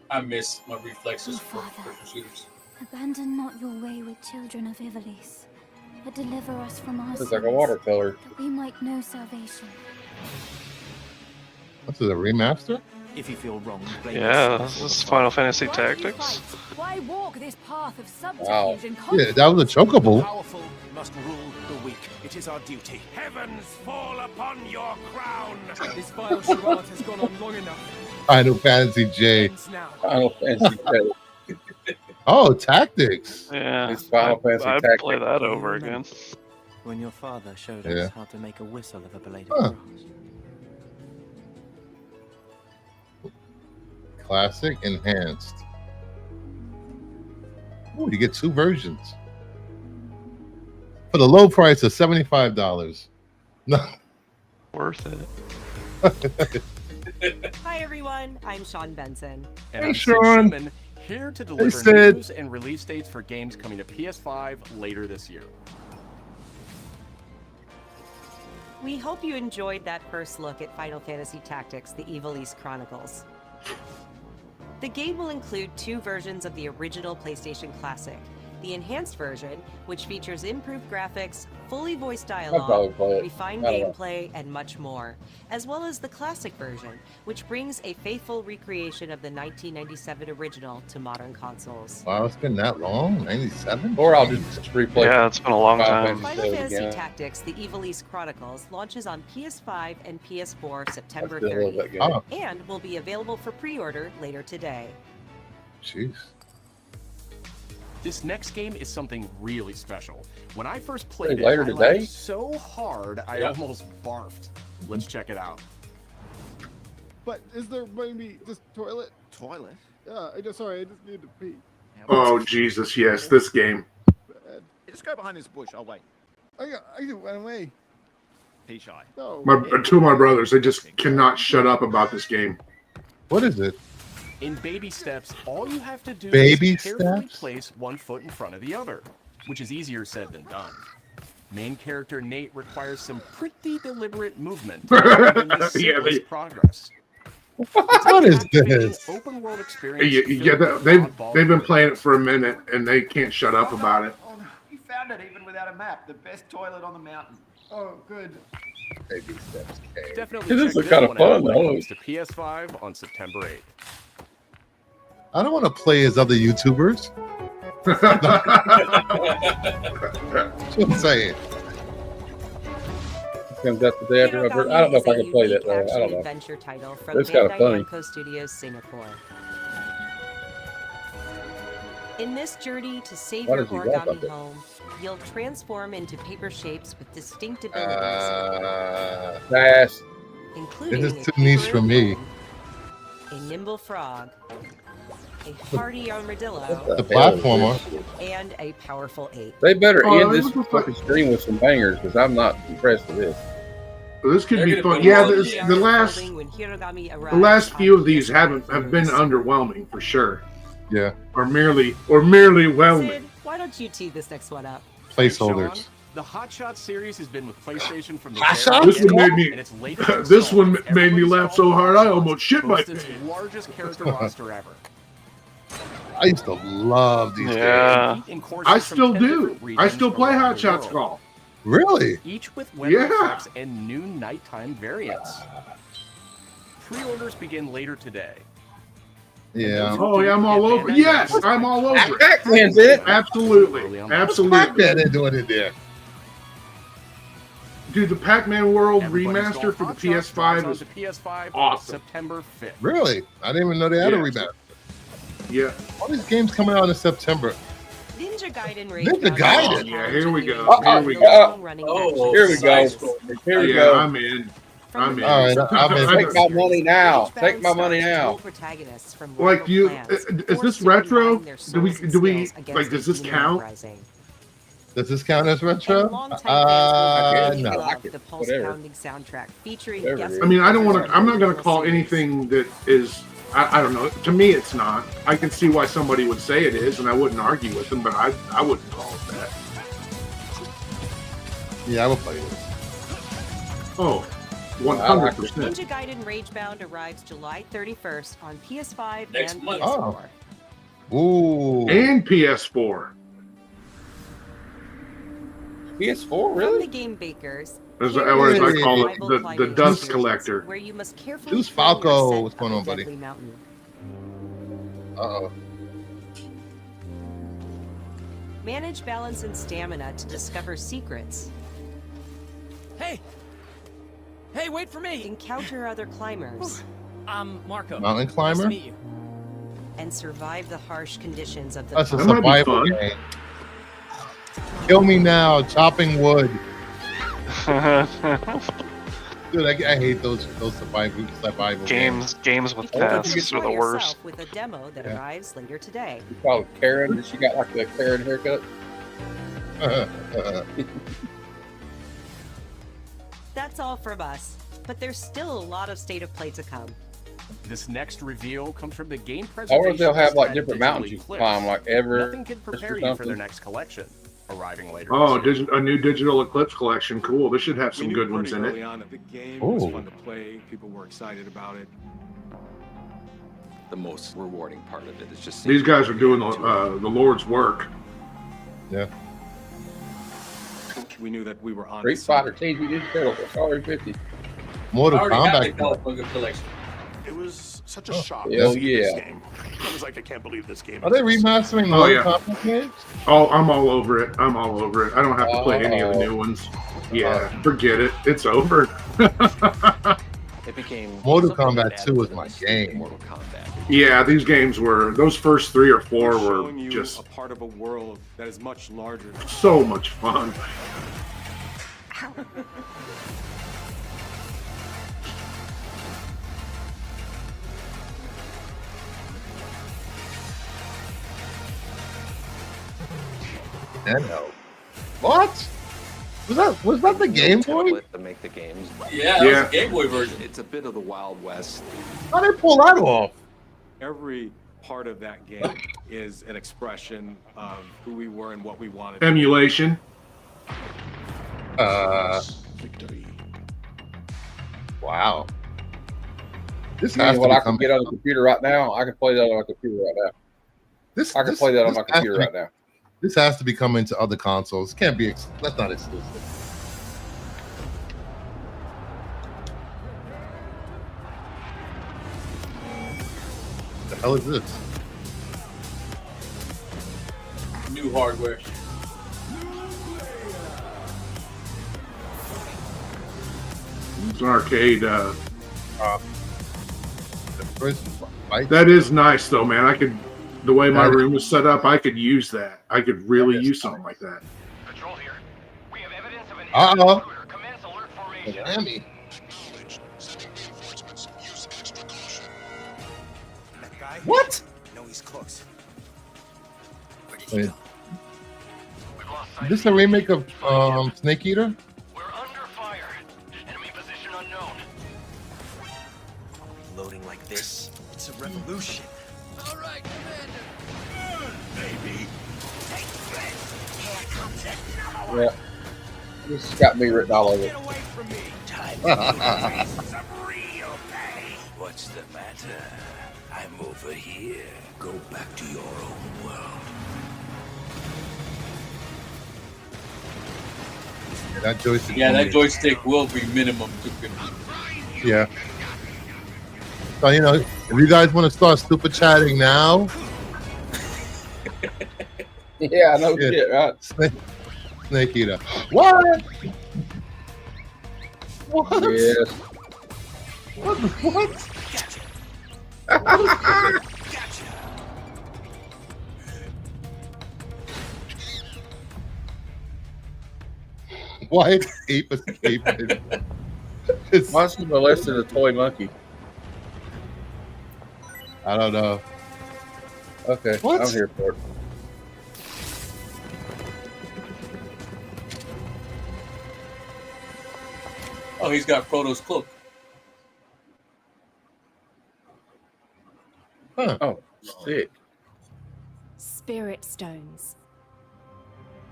S11: I miss my reflexes for shooters.
S10: Abandon not your way with children of Ivalice, but deliver us from our
S3: It's
S10: sins,
S3: like a watercolor.
S10: that we might know salvation.
S1: What's it, a remaster?
S12: If you feel wrong,
S4: Yeah, this is Final Fantasy Tactics.
S6: Why walk this path of
S3: Wow.
S6: subterfuge and
S1: Yeah, that was a chocobo.
S13: Powerful must rule the weak. It is our duty. Heavens fall upon your crown.
S12: This vile charade has gone on long enough.
S1: Final Fantasy J.
S3: Final Fantasy J.
S1: Oh, Tactics.
S4: Yeah,
S3: It's Final Fantasy
S4: I'd
S3: Tactics.
S4: play that over again.
S12: When your father showed
S1: Yeah.
S12: us how to make a whistle of a belated
S1: Huh.
S12: cross.
S1: Classic Enhanced. Oh, you get two versions for the low price of $75. No,
S4: Worth it.
S17: Hi everyone, I'm Sean Benson.
S1: And I'm Sean.
S18: Schumann, here to deliver
S1: Sid.
S18: news and release dates for games coming to PS5 later this year.
S17: We hope you enjoyed that first look at Final Fantasy Tactics: The Evil East Chronicles. The game will include two versions of the original PlayStation Classic. The enhanced version, which features improved graphics, fully voiced
S3: probably
S17: dialogue,
S3: play it.
S17: refined
S3: I don't know.
S17: gameplay, and much more, as well as the classic version, which brings a faithful recreation of the 1997 original to modern consoles.
S1: wow, it's been that long. 97.
S3: Or I'll just replay.
S4: Yeah, it's been a long
S3: Final
S4: time.
S3: Fantasy
S17: Final
S3: VII
S17: Fantasy
S3: again.
S17: Tactics: The Evil East Chronicles launches on PS5 and PS4 September
S3: I still love
S17: 30,
S3: that game.
S1: Oh,
S17: and will be available for pre-order later today.
S1: jeez.
S18: This next game is something really special. When I first played
S3: Hey, later
S18: it, I
S3: today?
S18: laughed so hard I
S11: Yeah.
S18: almost barfed. Let's check it out.
S19: But is there maybe this toilet?
S13: Toilet?
S19: Sorry, I just need to pee.
S2: Oh Jesus, yes, this game.
S19: Bad.
S13: Just go behind this bush. I'll wait.
S19: I went away.
S13: Pee shy.
S19: No.
S2: Two of my brothers, they just cannot shut up about this game.
S1: What is it?
S18: In baby steps, all you have to do
S1: Baby
S18: is carefully
S1: steps?
S18: place one foot in front of the other, which is easier said than done. Main character Nate requires some pretty deliberate movement. Even the
S2: Yeah,
S18: simplest
S2: they-
S18: progress.
S1: What is this?
S18: Open world experience.
S2: They've been playing it for a minute and they can't shut up about it.
S20: We found it even without a map. The best toilet on the mountain. Oh, good.
S1: Baby steps.
S18: Definitely
S5: This
S18: check
S5: is kind of
S18: one
S5: fun,
S18: out when it
S5: though.
S18: comes to PS5 on September 8th.
S1: I don't want to play as other YouTubers. That's what I'm saying.
S5: Comes out the day after my birthday. I don't know if I can play that though. I don't know.
S17: Adventure title from
S5: That's kind of
S17: Bandai
S5: funny.
S17: Namco Studios Singapore. In this journey to save
S5: Why
S17: your
S5: does he walk up
S17: origami
S5: it?
S17: home, you'll transform into paper shapes with distinct abilities,
S5: Pass.
S17: including
S1: This
S17: a
S1: is too niche
S17: paper
S1: for me.
S17: a nimble frog, a hardy armadillo,
S1: The platformer.
S17: and a powerful ape.
S5: They better
S2: Oh,
S5: end
S2: this
S5: this
S2: was
S5: fucking stream with some bangers because I'm not impressed with this.
S2: This could be
S11: They're
S2: fun.
S11: gonna
S2: Yeah,
S11: put
S2: the last few of these have been underwhelming for sure.
S1: Yeah.
S2: Or merely whelming.
S17: Sid, why don't you tee this next one up?
S1: Placeholders.
S18: Sean, the Hot Shot series has been with PlayStation from the
S1: Hot
S18: very
S1: Shot?
S2: This one
S18: beginning,
S2: made me.
S18: and its latest
S2: This one
S18: installment,
S2: made me laugh so hard I almost shit my
S18: boasts its
S2: pants.
S18: largest character roster ever.
S1: I used to love these
S4: Yeah.
S1: games.
S18: In courses
S2: I
S18: from
S2: still
S18: 10
S2: do.
S18: different
S2: I
S18: regions
S2: still
S18: from
S2: play
S18: around
S2: Hot
S18: the
S2: Shots
S18: world,
S2: Golf.
S1: Really?
S18: each with weather
S2: Yeah.
S18: effects and new nighttime variants. Pre-orders begin later today.
S1: Yeah.
S2: Oh yeah, I'm all over. Yes, I'm all over it.
S5: Pac-Man's in it.
S2: Absolutely, absolutely.
S1: Pac-Man ain't doing it there.
S2: Dude, the Pac-Man World
S18: Everybody's
S2: remaster
S18: Golf
S2: for the
S18: Hot Shots
S2: PS5
S18: starts
S2: is
S18: on the PS5
S2: awesome.
S18: September 5th.
S1: Really? I didn't even know they had a
S2: Yeah.
S1: remaster.
S2: Yeah.
S1: All these games coming out in September.
S17: Ninja Gaiden Rage
S1: Ninja
S17: Bound
S1: Gaiden?
S17: is
S2: Yeah, here we go.
S17: challenging
S2: Here we
S17: the
S2: go.
S17: long-running
S11: Oh,
S17: action
S5: Here we go.
S17: series.
S5: Here we
S2: Yeah,
S5: go.
S2: I'm in. I'm in.
S1: All right, I'm in.
S5: Take my money now.
S17: Rage
S5: Take my
S17: Bound
S5: money
S17: stars
S5: now.
S17: dual protagonists from
S2: Like
S17: rival
S2: you,
S17: clans,
S2: is
S17: forced
S2: this
S17: to
S2: retro?
S17: combine their
S2: Do we
S17: souls and
S2: like?
S17: skills against
S2: Does
S17: a
S2: this
S17: demon
S2: count?
S17: uprising.
S1: Does this count as retro?
S17: And longtime fans will
S1: No.
S17: love the
S5: Whatever.
S17: pulse-pounding soundtrack featuring
S5: Whatever
S17: guest
S5: it is.
S2: I mean, I don't want
S17: performers
S2: to. I'm not going
S17: from
S2: to call
S17: the series.
S2: anything that is. I don't know. To me, it's not. I can see why somebody would say it is, and I wouldn't argue with them, but I wouldn't call it that.
S1: Yeah, I will play this.
S2: Oh, 100%.
S17: Ninja Gaiden Ragebound arrives July 31st on PS5
S11: Next
S17: and
S11: month.
S17: PS4.
S1: Ooh.
S2: And PS4.
S5: PS4,
S17: From
S5: really?
S17: the game bakers,
S2: As
S17: here
S2: or as
S17: is
S2: I
S17: the
S2: call it,
S17: rival
S2: the
S17: climbing
S2: dust
S17: experience,
S2: collector.
S17: where you must carefully
S1: Deuce
S17: plan your
S1: Falco,
S17: ascent
S1: what's going
S17: up
S1: on,
S17: a
S1: buddy?
S17: deadly mountain.
S1: Uh-oh.
S17: Manage balance and stamina to discover secrets.
S12: Hey! Hey, wait for me!
S17: Encounter other climbers
S12: I'm Marco.
S1: Mountain
S12: Nice
S1: climber?
S12: to meet you.
S17: and survive the harsh conditions of the
S1: That's a
S2: That might be
S17: climb.
S1: survival
S2: fun.
S1: game. Kill me now, chopping wood. Dude, I hate those survival games.
S4: Games with
S17: You can
S4: tasks are
S17: enjoy
S4: the worst.
S17: yourself with a demo that
S1: Yeah.
S17: arrives later today.
S5: You call it Karen? She got like the Karen haircut.
S17: That's all from us, but there's still a lot of State of Play to come.
S18: This next reveal comes from the game
S5: I
S18: presentation.
S5: wonder if they'll have like
S18: at
S5: different
S18: Digital
S5: mountains you can
S18: Eclipse.
S5: climb, like Everest
S18: Nothing can
S5: or
S18: prepare you for
S5: something.
S18: their next collection, arriving later.
S2: Oh,
S18: this year.
S2: a new Digital Eclipse collection. Cool. This should have
S8: We
S2: some
S8: knew
S2: good ones
S8: pretty
S2: in
S8: early
S2: it.
S8: on that the game was
S1: Ooh.
S8: fun to play. People were excited about it.
S21: The most rewarding part of it is just
S2: These guys are doing the Lord's work.
S1: Yeah.
S8: We knew that we were on
S5: Street Fighter Teams we did settle for $1.50.
S1: Mortal
S11: I already got the
S1: Kombat.
S11: California collection.
S8: It was such a
S1: Oh,
S8: shock.
S5: hell
S8: to see this
S5: yeah.
S8: game. I was like, I can't believe this game.
S1: Are they
S8: exists.
S1: remastering
S2: Oh,
S1: Mortal
S2: yeah.
S1: Kombat games?
S2: Oh, I'm all over it. I'm all over it. I don't have to play any of the
S5: Oh.
S2: new ones. Yeah, forget it. It's over.
S21: It became
S1: Mortal
S21: something that
S1: Kombat
S21: added
S1: 2 was
S21: to the
S1: my
S21: mystique of
S1: game.
S21: Mortal Kombat.
S2: Yeah, these games were, those first 3 or 4
S8: We're
S2: were
S8: showing you
S2: just
S8: a part of a world that is much larger.
S2: so much fun.
S1: Nintendo. What? Was that the Game Boy?
S21: Template to make the games.
S11: Yeah, that was the Game Boy version.
S21: It's a bit of the Wild West.
S1: How did they pull that off?
S8: Every part of that game is an expression of who we were and what we wanted.
S2: Emulation.
S1: Wow. This
S3: You
S1: has
S3: mean
S1: to
S3: what I
S1: become
S3: can get on the computer right now? I can play that on my computer right now.
S1: this.
S3: I can
S1: this-
S3: play that on
S1: this
S3: my
S1: has
S3: computer
S1: to be-
S3: right now.
S1: This has to be coming to other consoles. Can't be. That's not exclusive. The hell is this?
S11: New hardware.
S2: It's an arcade.
S1: Right?
S2: That is nice, though, man. I could, the way my
S1: That-
S2: room was set up, I could use that. I could really use something like that.
S1: Uh-oh. Miami. What?
S13: No, he's close.
S1: Wait. Is this a remake of Snake Eater?
S13: Loading like this, it's a revolution. All right, Commander. Baby. Take this. Here comes another
S3: Yeah. This got me written all over it.
S13: Get away from me. Time some real pain. What's the matter? I'm over here. Go back to your own world.
S1: Yeah, that joystick.
S11: Yeah, that
S1: for me.
S11: joystick will be minimum 250.
S1: Yeah. So if you guys want to start stupid chatting now,
S3: Yeah, no shit, right?
S1: Snake Eater. What? What?
S3: Yes.
S1: What? Why is ape escaping?
S3: Why is he molested a toy monkey?
S1: I don't know.
S3: Okay,
S1: What?
S3: I'm here for it.
S11: Oh, he's got Frodo's cloak.
S1: Huh.
S3: Oh, sick.
S6: Spirit stones.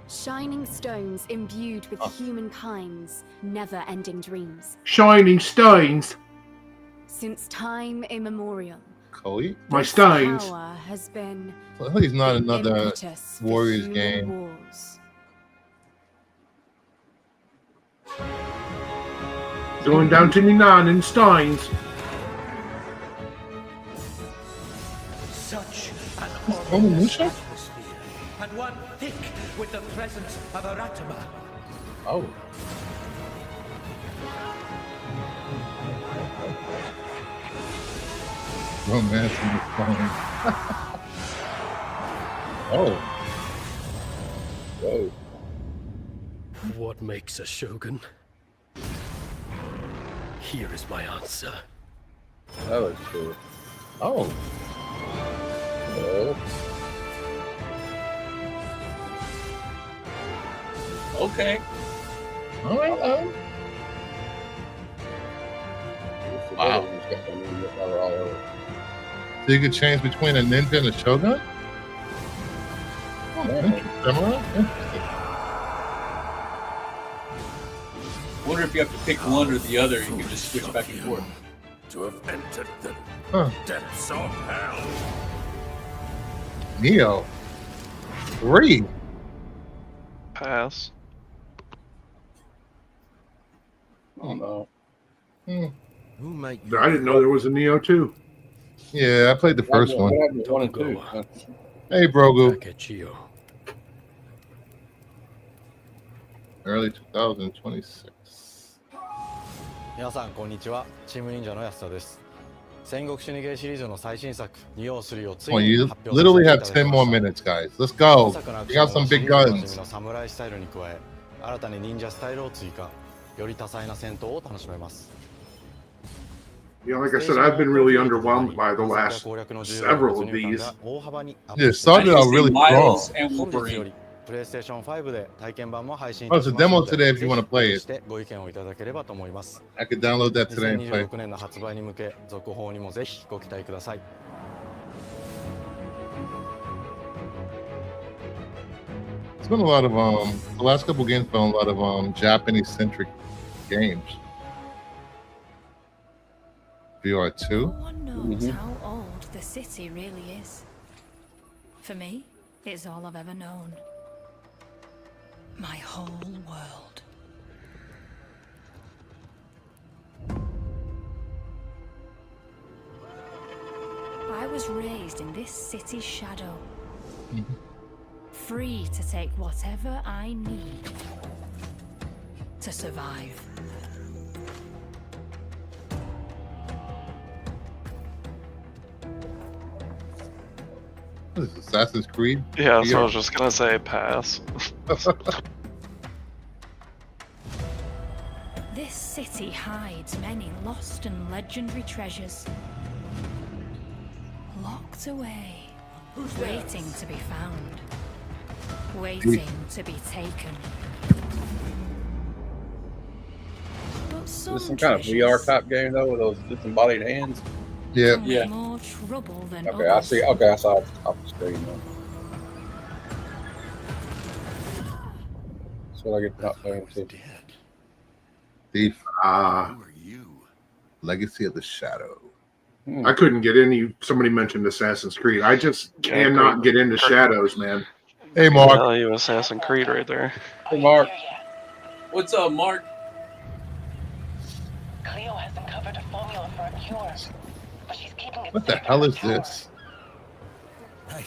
S6: Shining stones imbued with humankind's never-ending dreams.
S2: Shining stones.
S6: Since time immemorial,
S1: Cody?
S2: My
S6: this
S2: stones.
S6: power has been
S1: I think it's not another
S6: impetus for
S1: Warriors
S6: human
S1: game.
S6: wars.
S2: Going down to Ninan and Steins.
S13: Such an
S1: Onimusha?
S13: atmosphere, and one thick with the presence of Aratama.
S1: Oh. Romance in the phone. Oh.
S3: Whoa.
S8: What makes a shogun? Here is my answer.
S3: That was cool.
S1: Oh.
S3: Oh.
S11: Okay.
S1: All right. Wow. So you could change between a ninja and a shogun? Oh, interesting. Samurai? Interesting.
S11: Wonder if you have to pick one or the other. You can just switch back and forth.
S13: To have entered the
S1: Huh.
S13: depths of hell.
S1: Neo. 3.
S4: Pass.
S3: Oh no.
S8: Who might
S2: I didn't know there was a Neo 2.
S1: Yeah, I played the first
S3: What
S1: one.
S3: happened to 1 and 2?
S1: Hey, Brogu.
S8: Takechio.
S1: Early 2026.
S7: 皆さんこんにちは。チーム忍者の安田です。戦国死にゲーシリーズの最新作「ニオ3」をつい
S1: Well,
S7: に
S1: you
S7: 発表させ
S1: literally
S7: てい
S1: have
S7: ただき
S1: 10 more
S7: ました。
S1: minutes, guys. Let's go.
S7: 本作のアク
S1: You
S7: ショ
S1: got
S7: ンは
S1: some
S7: シリ
S1: big
S7: ーズおなじ
S1: guns.
S7: みの侍スタイルに加え、新たに忍者スタイルを追加。より多彩な戦闘を楽しめます。
S2: Yeah, like I said, I've been really underwhelmed by the last several of these.
S1: Yeah, it started out really strong.
S7: 本日よりプレイステーション5で体験版も配信い
S1: Oh,
S7: た
S1: it's
S7: し
S1: a
S7: ます
S1: demo
S7: ので、
S1: today if you want to play
S7: ぜ
S1: it.
S7: ひしてご意見をいただければと思います。
S1: I could download that today and play.
S7: 2026年の発売に向け、続報にもぜひご期待ください。
S1: It's been a lot of the last couple games been a lot of Japanese centric games. VR2.
S9: one knows how old the city really is. For me, it's all I've ever known. My whole world. I was raised in this city's shadow. Free to take whatever I need to survive.
S1: What is this, Assassin's Creed?
S4: Yeah, so I was just gonna say pass.
S9: This city hides many lost and legendary treasures. Locked away, waiting to be found. Waiting to be taken. But
S3: Is this some kind of VR type game though, with those disembodied hands?
S1: Yeah.
S3: Yeah.
S9: More trouble than
S3: Okay, I see. Okay, I saw it off the screen now. That's what I get not playing too.
S1: Thief. Legacy of the Shadow.
S2: I couldn't get any. Somebody mentioned Assassin's Creed. I just cannot get into Shadows, man.
S1: Hey, Mark.
S4: I'll you Assassin's Creed right there.
S3: Hey, Mark.
S11: What's up, Mark?
S22: Cleo has uncovered a formula for a cure, but she's keeping it
S1: What the hell is this?
S13: Hey,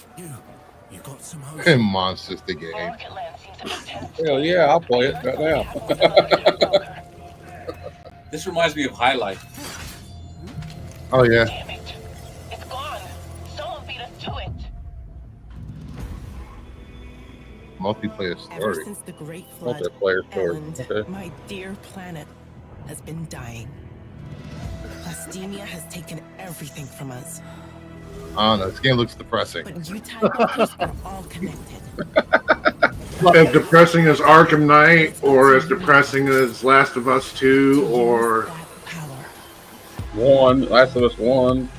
S13: you got some hope?
S1: And Monsters the game.
S3: Hell yeah, I'll play it right now.
S11: This reminds me of High Life.
S1: Oh yeah.
S22: It's gone. Someone beat us to it.
S1: Multiplayer
S23: Ever
S1: story.
S23: since the Great Flood,
S3: Multiplayer story.
S23: Elend,
S3: Okay.
S23: my dear planet, has been dying. Plastemia has taken everything from us.
S1: I don't know. This game looks depressing.
S23: But you timekeepers are all connected.
S2: As depressing as Arkham Knight, or as depressing as Last of Us 2, or
S3: Last of Us 1.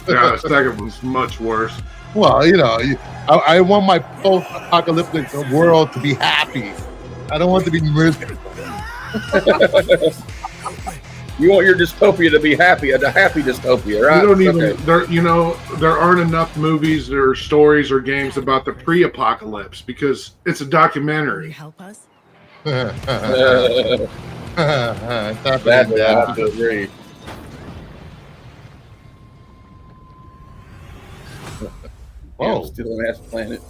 S2: Yeah, the second one's much worse.
S1: Well, you know, I want my post-apocalyptic world to be happy. I don't want it to be miserable.
S3: You want your dystopia to be happy, a happy dystopia, right?
S2: You don't even
S3: Okay.
S2: there aren't enough movies or stories or games about the pre-apocalypse because it's a documentary.
S23: Help us.
S1: Sadly,
S3: I have to agree.
S1: Whoa.
S3: Still an ass planet.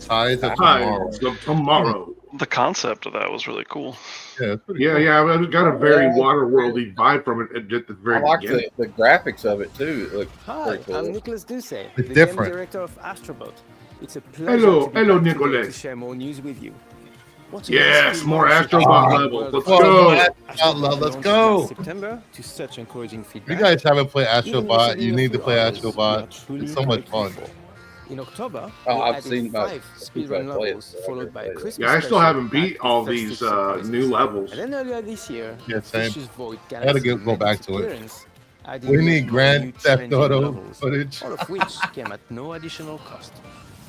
S1: Tides of
S2: Tomorrow.
S4: The concept of that was really cool.
S1: Yeah, it's pretty
S2: Yeah,
S1: cool.
S2: yeah. I got a very waterworldy vibe from it at the very
S3: I like
S2: beginning.
S3: the graphics of it too. It looks
S24: Hi,
S3: pretty cool.
S24: I'm Nicholas Duce,
S1: It's
S24: the game
S1: different.
S24: director of Astrobot. It's a
S2: Hello,
S24: pleasure to be back today
S2: Nicholas.
S24: to share more news with you. Watching
S2: Yes,
S24: this
S2: more
S24: film
S2: Astrobot
S24: shows
S2: levels.
S24: the
S2: Let's
S24: world
S2: go.
S24: of
S1: Let's
S24: Astrobot
S1: go.
S24: launched last September to such encouraging
S1: If you
S24: feedback.
S1: guys haven't played
S24: Even
S1: Astrobot,
S24: within
S1: you
S24: a
S1: need to
S24: few
S1: play
S24: hours, we are
S1: Astrobot.
S24: truly
S1: It's so much fun.
S24: grateful. In October,
S3: Oh,
S24: we
S3: I've
S24: added
S3: seen about
S24: 5
S3: people
S24: speedrun
S3: play it,
S24: levels,
S3: so I
S24: followed
S3: can
S24: by
S3: play
S24: a
S3: it.
S24: Christmas
S2: Yeah, I still
S24: special
S2: haven't beat
S24: packed
S2: all
S24: with
S2: these
S24: festive surprises.
S2: new levels.
S24: And then earlier this year,
S1: Yeah, same.
S24: Fish's Void
S1: I gotta
S24: Galaxy
S1: go back
S24: made
S1: to it.
S24: appearance, adding
S1: We
S24: yet
S1: need
S24: more
S1: Grand
S24: new
S1: Theft
S24: challenging
S1: Auto
S24: levels,
S1: footage.
S24: all of which came at no additional cost.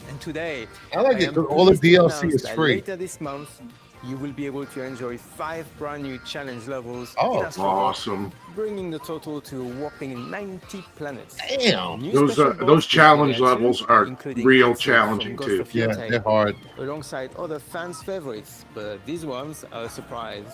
S24: And today,
S1: I like it
S24: am
S1: 'cause all the
S24: pleased to
S1: DLC
S24: announce
S1: is
S24: that
S1: free.
S24: Later this month, you will be able to enjoy 5 brand new challenge levels.
S1: Oh,
S24: in Astrobot,
S2: awesome.
S24: bringing the total to a whopping 90 planets.
S1: Damn.
S24: New
S2: Those
S24: special
S2: those
S24: boss
S2: challenge
S24: will be
S2: levels
S24: too,
S2: are
S24: including
S2: real
S24: Axel
S2: challenging
S24: from
S2: too.
S24: Ghost of
S1: Yeah,
S24: Yotei,
S1: they're hard.
S24: alongside other fans' favorites, but these ones are a surprise.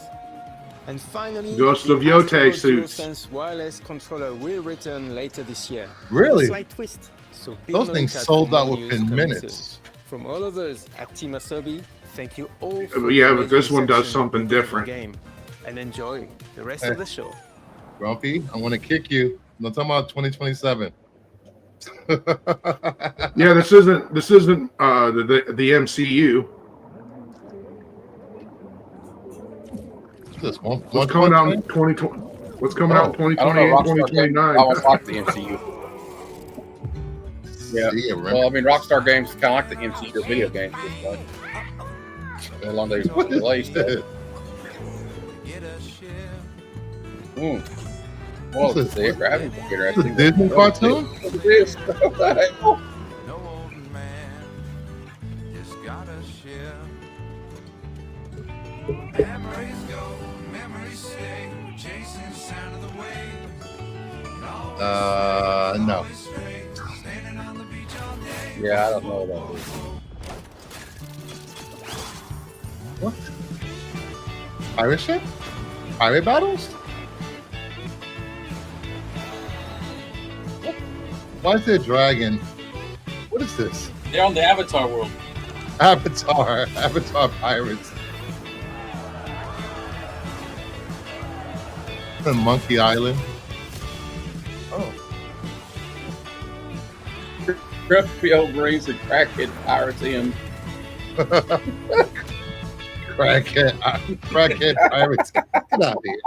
S24: And finally,
S2: Ghost
S24: the
S2: of Yotei
S24: Astrobot
S2: suits.
S24: DualSense wireless controller will return later this year.
S1: Really?
S24: A slight twist. So be
S1: Those
S24: on the
S1: things
S24: lookout
S1: sold
S24: for
S1: out
S24: more news
S1: within
S24: coming
S1: minutes.
S24: soon. From all of us at Team Asobi, thank you all for
S2: Yeah,
S24: the
S2: but this one does
S24: reception
S2: something
S24: of the
S2: different.
S24: game. And enjoy the rest
S1: Hey.
S24: of the show.
S1: Grumpy, I'm gonna kick you. I'm talking about 2027.
S2: Yeah, this isn't the MCU.
S1: This one.
S2: What's coming out in 2020? What's coming out in 2020 and 2029?
S3: I almost like the MCU. Yeah.
S1: See,
S3: Well, I mean, Rockstar games kind of like the MCU video games at this point. How long they delay stuff. Well,
S1: What's
S3: the gravity computer.
S1: It's a Disney cartoon?
S3: What is this? What the hell?
S13: Memories go, memories stay, chasing the sound of the waves.
S1: No.
S3: Yeah, I don't know what that is.
S1: What? Pirate ship? Pirate battles? What? Why is there a dragon? What is this?
S11: They're on the Avatar world.
S1: Avatar pirates. The Monkey Island. Oh.
S3: Grumpy old brains and crackhead pirates in.
S1: Crackhead pirates. Get out of here.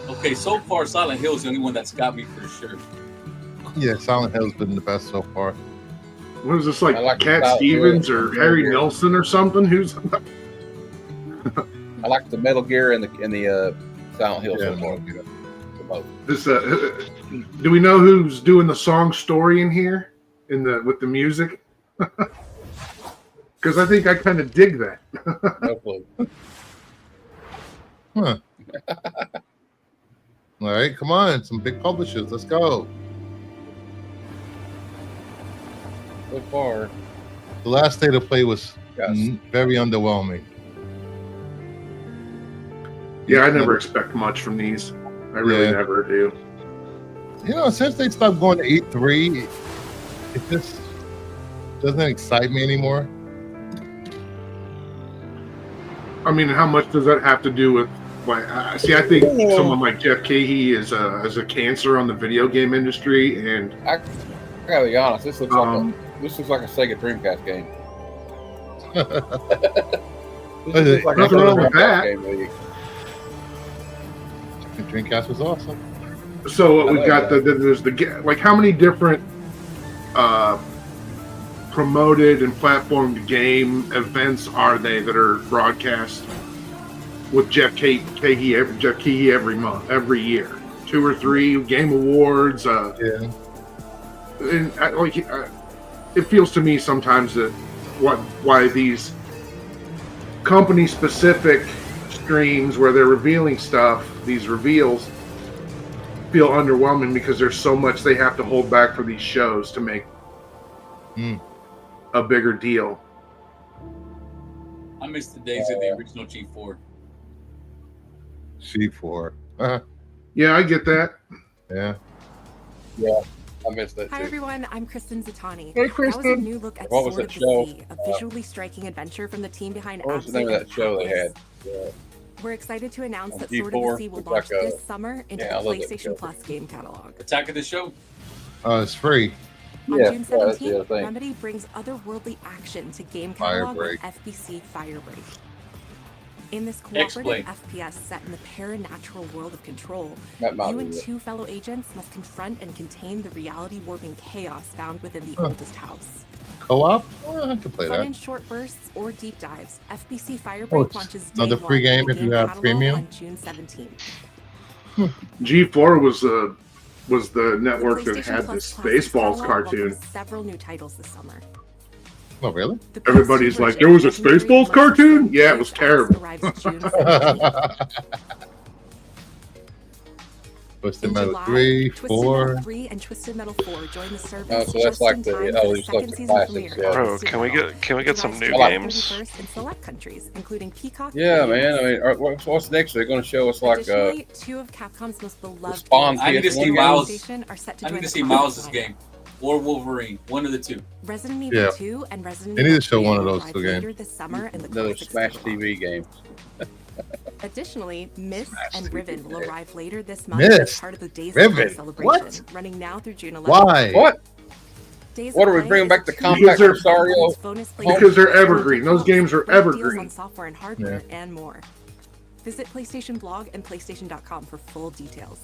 S11: Okay, so far Silent Hill is the only one that's got me for sure.
S1: Yeah, Silent Hill's been the best so far.
S2: What is this, like
S3: I like
S2: Cat
S3: the
S2: Stevens
S3: Metal
S2: or
S3: Gear.
S2: Harry Nelson or something? Who's
S3: I like the Metal Gear and the Silent Hill so far.
S2: this? Do we know who's doing the song story in here with the music? Because I think I kind of dig that.
S3: No clue.
S1: Huh. All right, come on, some big publishers. Let's go.
S3: So far,
S1: the last State of Play was very underwhelming.
S2: Yeah, I never expect much from these. I really never do.
S1: You know, since they stopped going to E3, it just doesn't excite me anymore.
S2: I mean, how much does that have to do with? I think someone like Jeff Cahey is a cancer on the video game industry, and
S3: I gotta be honest. This looks like a Sega Dreamcast game.
S2: Nothing wrong with that.
S1: The Dreamcast was awesome.
S2: So we got there's like how many different promoted and platformed game events are they that are broadcast with Jeff Cahey every month, every year? 2 or 3 Game Awards. And it feels to me sometimes that why these company specific streams where they're revealing stuff, these reveals feel underwhelming because there's so much they have to hold back for these shows to make a bigger deal.
S11: I miss the days of the original G4.
S1: G4.
S2: Yeah, I get that.
S1: Yeah.
S3: Yeah, I missed that too.
S17: Hi everyone, I'm Kristen Zatani.
S2: Hey,
S17: That was a
S2: Kristen.
S17: new look at
S3: What was
S17: Sword
S3: that
S17: of
S3: show?
S17: the Sea, a visually striking adventure from the team behind
S3: What was the name of that show they had?
S17: We're excited to announce
S3: On
S17: that Sword of
S3: G4,
S17: the Sea will
S3: it's
S17: launch
S3: like
S17: this summer into
S3: yeah, I
S17: the
S3: love that show.
S17: PlayStation Plus game catalog.
S11: Attack of the Show.
S1: It's free.
S17: On
S3: Yeah,
S17: June
S3: that's the
S17: 17th,
S3: other thing.
S17: Remedy brings otherworldly action to game catalog with FBC Firebreak. In this cooperative
S11: Explain.
S17: FPS set in the paranatural world of Control,
S3: That might
S17: you
S3: be
S17: and
S3: it.
S17: 2 fellow agents must confront and contain the reality-warping chaos found within the oldest house.
S1: Co-op? I can play
S17: Fun
S1: that.
S17: in short bursts or deep dives, FBC Firebreak
S1: Oh, it's
S17: launches
S1: another
S17: day
S1: free
S17: 1 in
S1: game
S17: the
S1: if you
S17: game
S1: have
S17: catalog
S1: premium?
S17: on June 17th.
S2: G4 was the network that
S17: PlayStation
S2: had
S17: Plus
S2: this
S17: Classics
S2: Spaceballs
S17: catalog
S2: cartoon.
S17: welcomes several new titles this summer.
S1: Oh, really?
S2: Everybody's like, there was a Spaceballs cartoon? Yeah, it was terrible.
S1: Twisted
S17: In
S1: Metal
S17: July,
S1: 3,
S17: Twisted
S1: 4.
S17: Metal 3 and Twisted Metal 4 join the service
S3: Oh, so that's
S17: just
S3: like
S17: in
S3: the
S17: time for
S3: these like
S17: second
S3: the
S17: season
S3: classics.
S17: premiere.
S3: Yeah.
S4: Bro, can we get some new
S17: July
S4: games?
S17: 31st in select countries, including Peacock.
S3: Yeah,
S17: and
S3: man.
S17: US.
S3: I mean, what's next? They're going to show us like
S17: Additionally, 2 of Capcom's most beloved
S3: Spawn
S17: games
S11: I need to
S3: PS1
S11: see
S3: games.
S11: Miles.
S17: PlayStation are set to
S11: I
S17: join
S11: need to
S17: the
S11: see
S17: console
S11: Miles'
S17: lineup.
S11: game or Wolverine. One of the two.
S17: Resident Evil
S1: Yeah.
S17: 2 and Resident
S1: They need
S17: Evil
S1: to show
S17: 3
S1: one of
S17: will
S1: those
S17: arrive
S1: two
S17: later
S1: games.
S17: this summer in the
S3: another
S17: classics
S3: Smash
S17: catalog.
S3: TV game.
S17: Additionally, Myst and
S3: TV.
S17: Riven will arrive later this month as
S1: Myst?
S17: part of the Days
S1: Riven?
S17: of Play celebration,
S1: What?
S17: running now through June 11th.
S1: Why?
S3: What?
S17: Days
S3: What
S17: of
S3: are we
S17: Play
S3: bringing
S17: is
S3: back
S17: a
S3: the
S17: two-year
S3: compact
S2: Because
S3: Rosario?
S17: includes bonus PlayStation
S2: Because they're
S17: exclusive
S2: evergreen. Those
S17: titles,
S2: games are
S17: great deals
S2: evergreen.
S17: on software and hardware, and more. Visit PlayStation Blog and PlayStation.com for full details.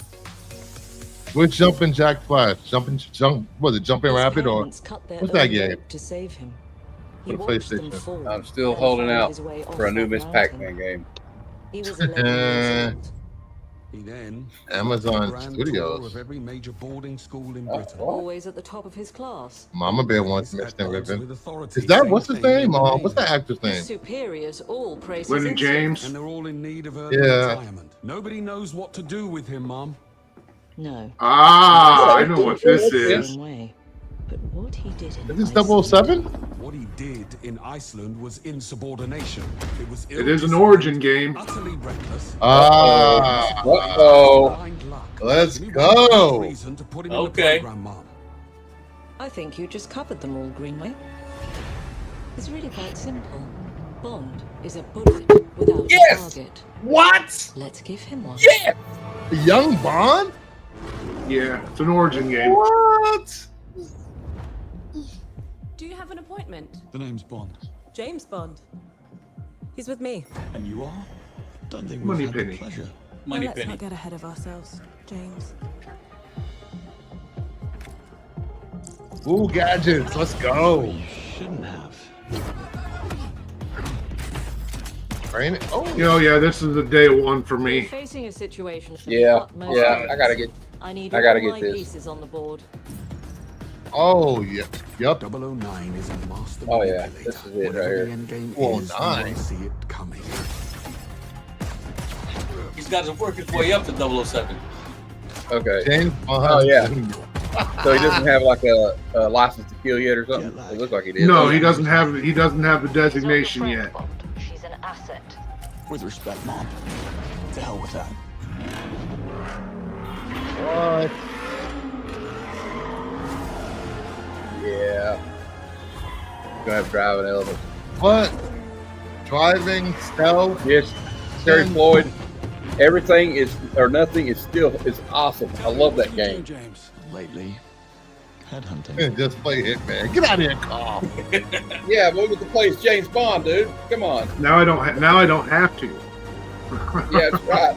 S1: Which Jumpin' Jack Flash? Was it Jumpin' Rabbit or what's that game?
S10: To save him.
S1: For the PlayStation.
S3: I'm still holding out for a new Miss Pac-Man game.
S10: He was 11 years old. He then
S1: Amazon
S10: grand
S1: Studios.
S10: tour of every major boarding school in Britain.
S14: Always at the top of his class.
S1: Mama Bear wants Missed and
S10: odds
S1: Ribbon.
S10: with authority,
S1: Is that
S10: same
S1: what's his
S10: thing
S1: name?
S10: in the
S1: What's the
S10: Navy.
S1: actor's
S14: His
S1: name?
S14: superiors all praise his
S2: Lenny
S14: instinct.
S2: James.
S10: And they're all in need of early
S1: Yeah.
S10: retirement. Nobody knows what to do with him, Mom.
S14: No.
S2: Ah, I know what this is.
S14: Same way. But what he did in
S1: Is this 007?
S10: What he did in Iceland was insubordination. It was
S2: It is an origin game.
S10: utterly reckless.
S1: Ah.
S10: Blind luck.
S1: Let's
S10: Give me one
S1: go.
S10: reason to put him in the
S11: Okay.
S10: program, Mom.
S14: I think you just covered them all, Greenway. It's really quite simple. Bond is a bullet without a target.
S11: What?
S14: Let's give him one.
S11: Yeah.
S1: Young Bond?
S2: Yeah, it's an origin game.
S1: What?
S15: Do you have an appointment?
S10: The name's Bond.
S15: James Bond. He's with me.
S10: And you are? Don't think
S2: Money
S10: we've had
S2: penny.
S10: the pleasure.
S11: Money
S15: Let's
S11: penny.
S15: not get ahead of ourselves, James.
S1: Ooh, gadgets. Let's go.
S10: Shouldn't have.
S1: Train it. Oh,
S2: You know, yeah, this is a day one for
S14: We're
S2: me.
S14: facing a situation for
S3: Yeah,
S14: the utmost
S3: yeah,
S14: risk.
S3: I gotta get
S14: I
S3: gotta
S14: all
S3: get
S14: my
S3: this.
S14: pieces on the board.
S1: oh yeah. Yup.
S10: 009 is a master
S3: Oh, yeah,
S10: manipulator.
S3: this is it right
S10: Whatever
S3: here.
S10: the end game
S1: Oh,
S10: is, you
S1: nine.
S10: won't see it coming.
S11: He's got to work his way up to 007.
S3: Okay.
S1: James Bond.
S3: Oh, yeah. So he doesn't have like a license to kill yet or something? It looks like he did.
S2: No, he doesn't have the designation yet.
S22: She's an asset.
S10: With respect, Mom. To hell with that.
S1: What?
S3: Yeah. Gonna have to drive an elephant.
S1: What? Driving, stealth.
S3: Yes. Terry Floyd. Everything is or nothing is still is awesome. I love that game.
S10: James. Lately, headhunting.
S1: Just play Hitman. Get out of here, Carl.
S3: Yeah, move it to play as James Bond, dude. Come on.
S2: Now I don't have to.
S3: Yeah, that's right.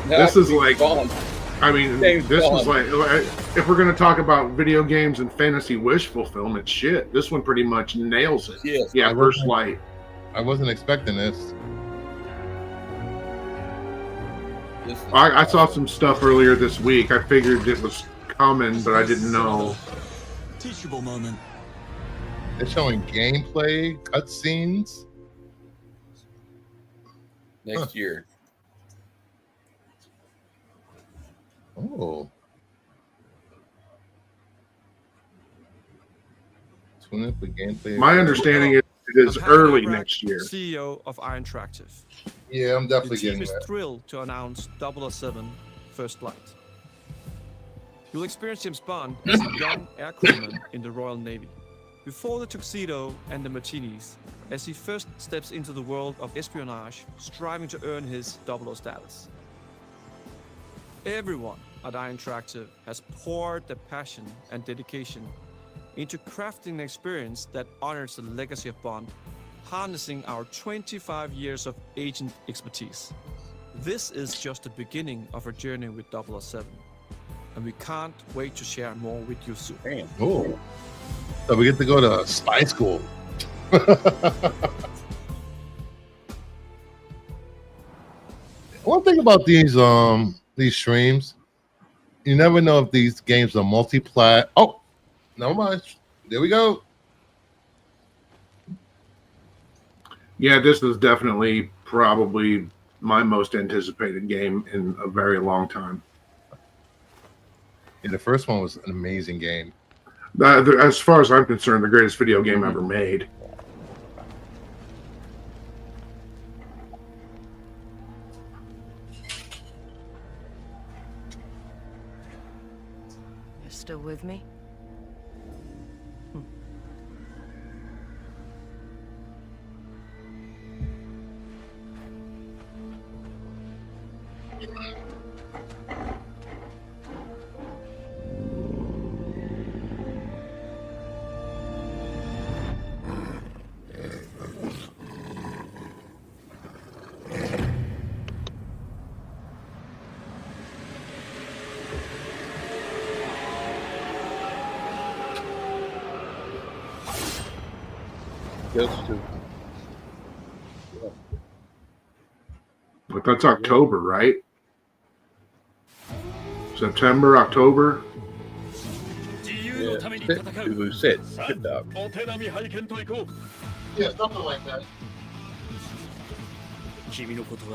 S2: This is like,
S3: Bond.
S2: I mean,
S3: James
S2: this
S3: Bond.
S2: is like, if we're gonna talk about video games and fantasy wish fulfillment, shit, this one pretty much nails it.
S3: Yes.
S2: Yeah, First Light.
S1: I wasn't expecting this.
S2: I saw some stuff earlier this week. I figured it was coming, but I didn't know.
S10: Teachable moment.
S1: They're showing gameplay, cutscenes.
S3: Next year.
S1: Oh. Tune in for gameplay.
S2: My understanding is it is early next year.
S16: CEO of Iron Interactive.
S1: Yeah, I'm definitely
S16: the team
S1: getting
S16: is
S1: that.
S16: thrilled to announce 007 First Light. You'll experience James Bond as a young air crewman in the Royal Navy. Before the tuxedo and the martinis, as he first steps into the world of espionage, striving to earn his 00 status. Everyone at Iron Interactive has poured their passion and dedication into crafting an experience that honors the legacy of Bond, harnessing our 25 years of agent expertise. This is just the beginning of our journey with 007, and we can't wait to share more with you soon.
S1: Oh. So we get to go to spy school. One thing about these streams, you never know if these games are multi-plat. Oh, never mind. There we go.
S2: Yeah, this is definitely probably my most anticipated game in a very long time.
S1: Yeah, the first one was an amazing game.
S2: As far as I'm concerned, the greatest video game ever made.
S14: You're still with me?
S2: But that's October, right? September, October.
S3: Yeah, sit, good dog.
S1: Yeah, something like that.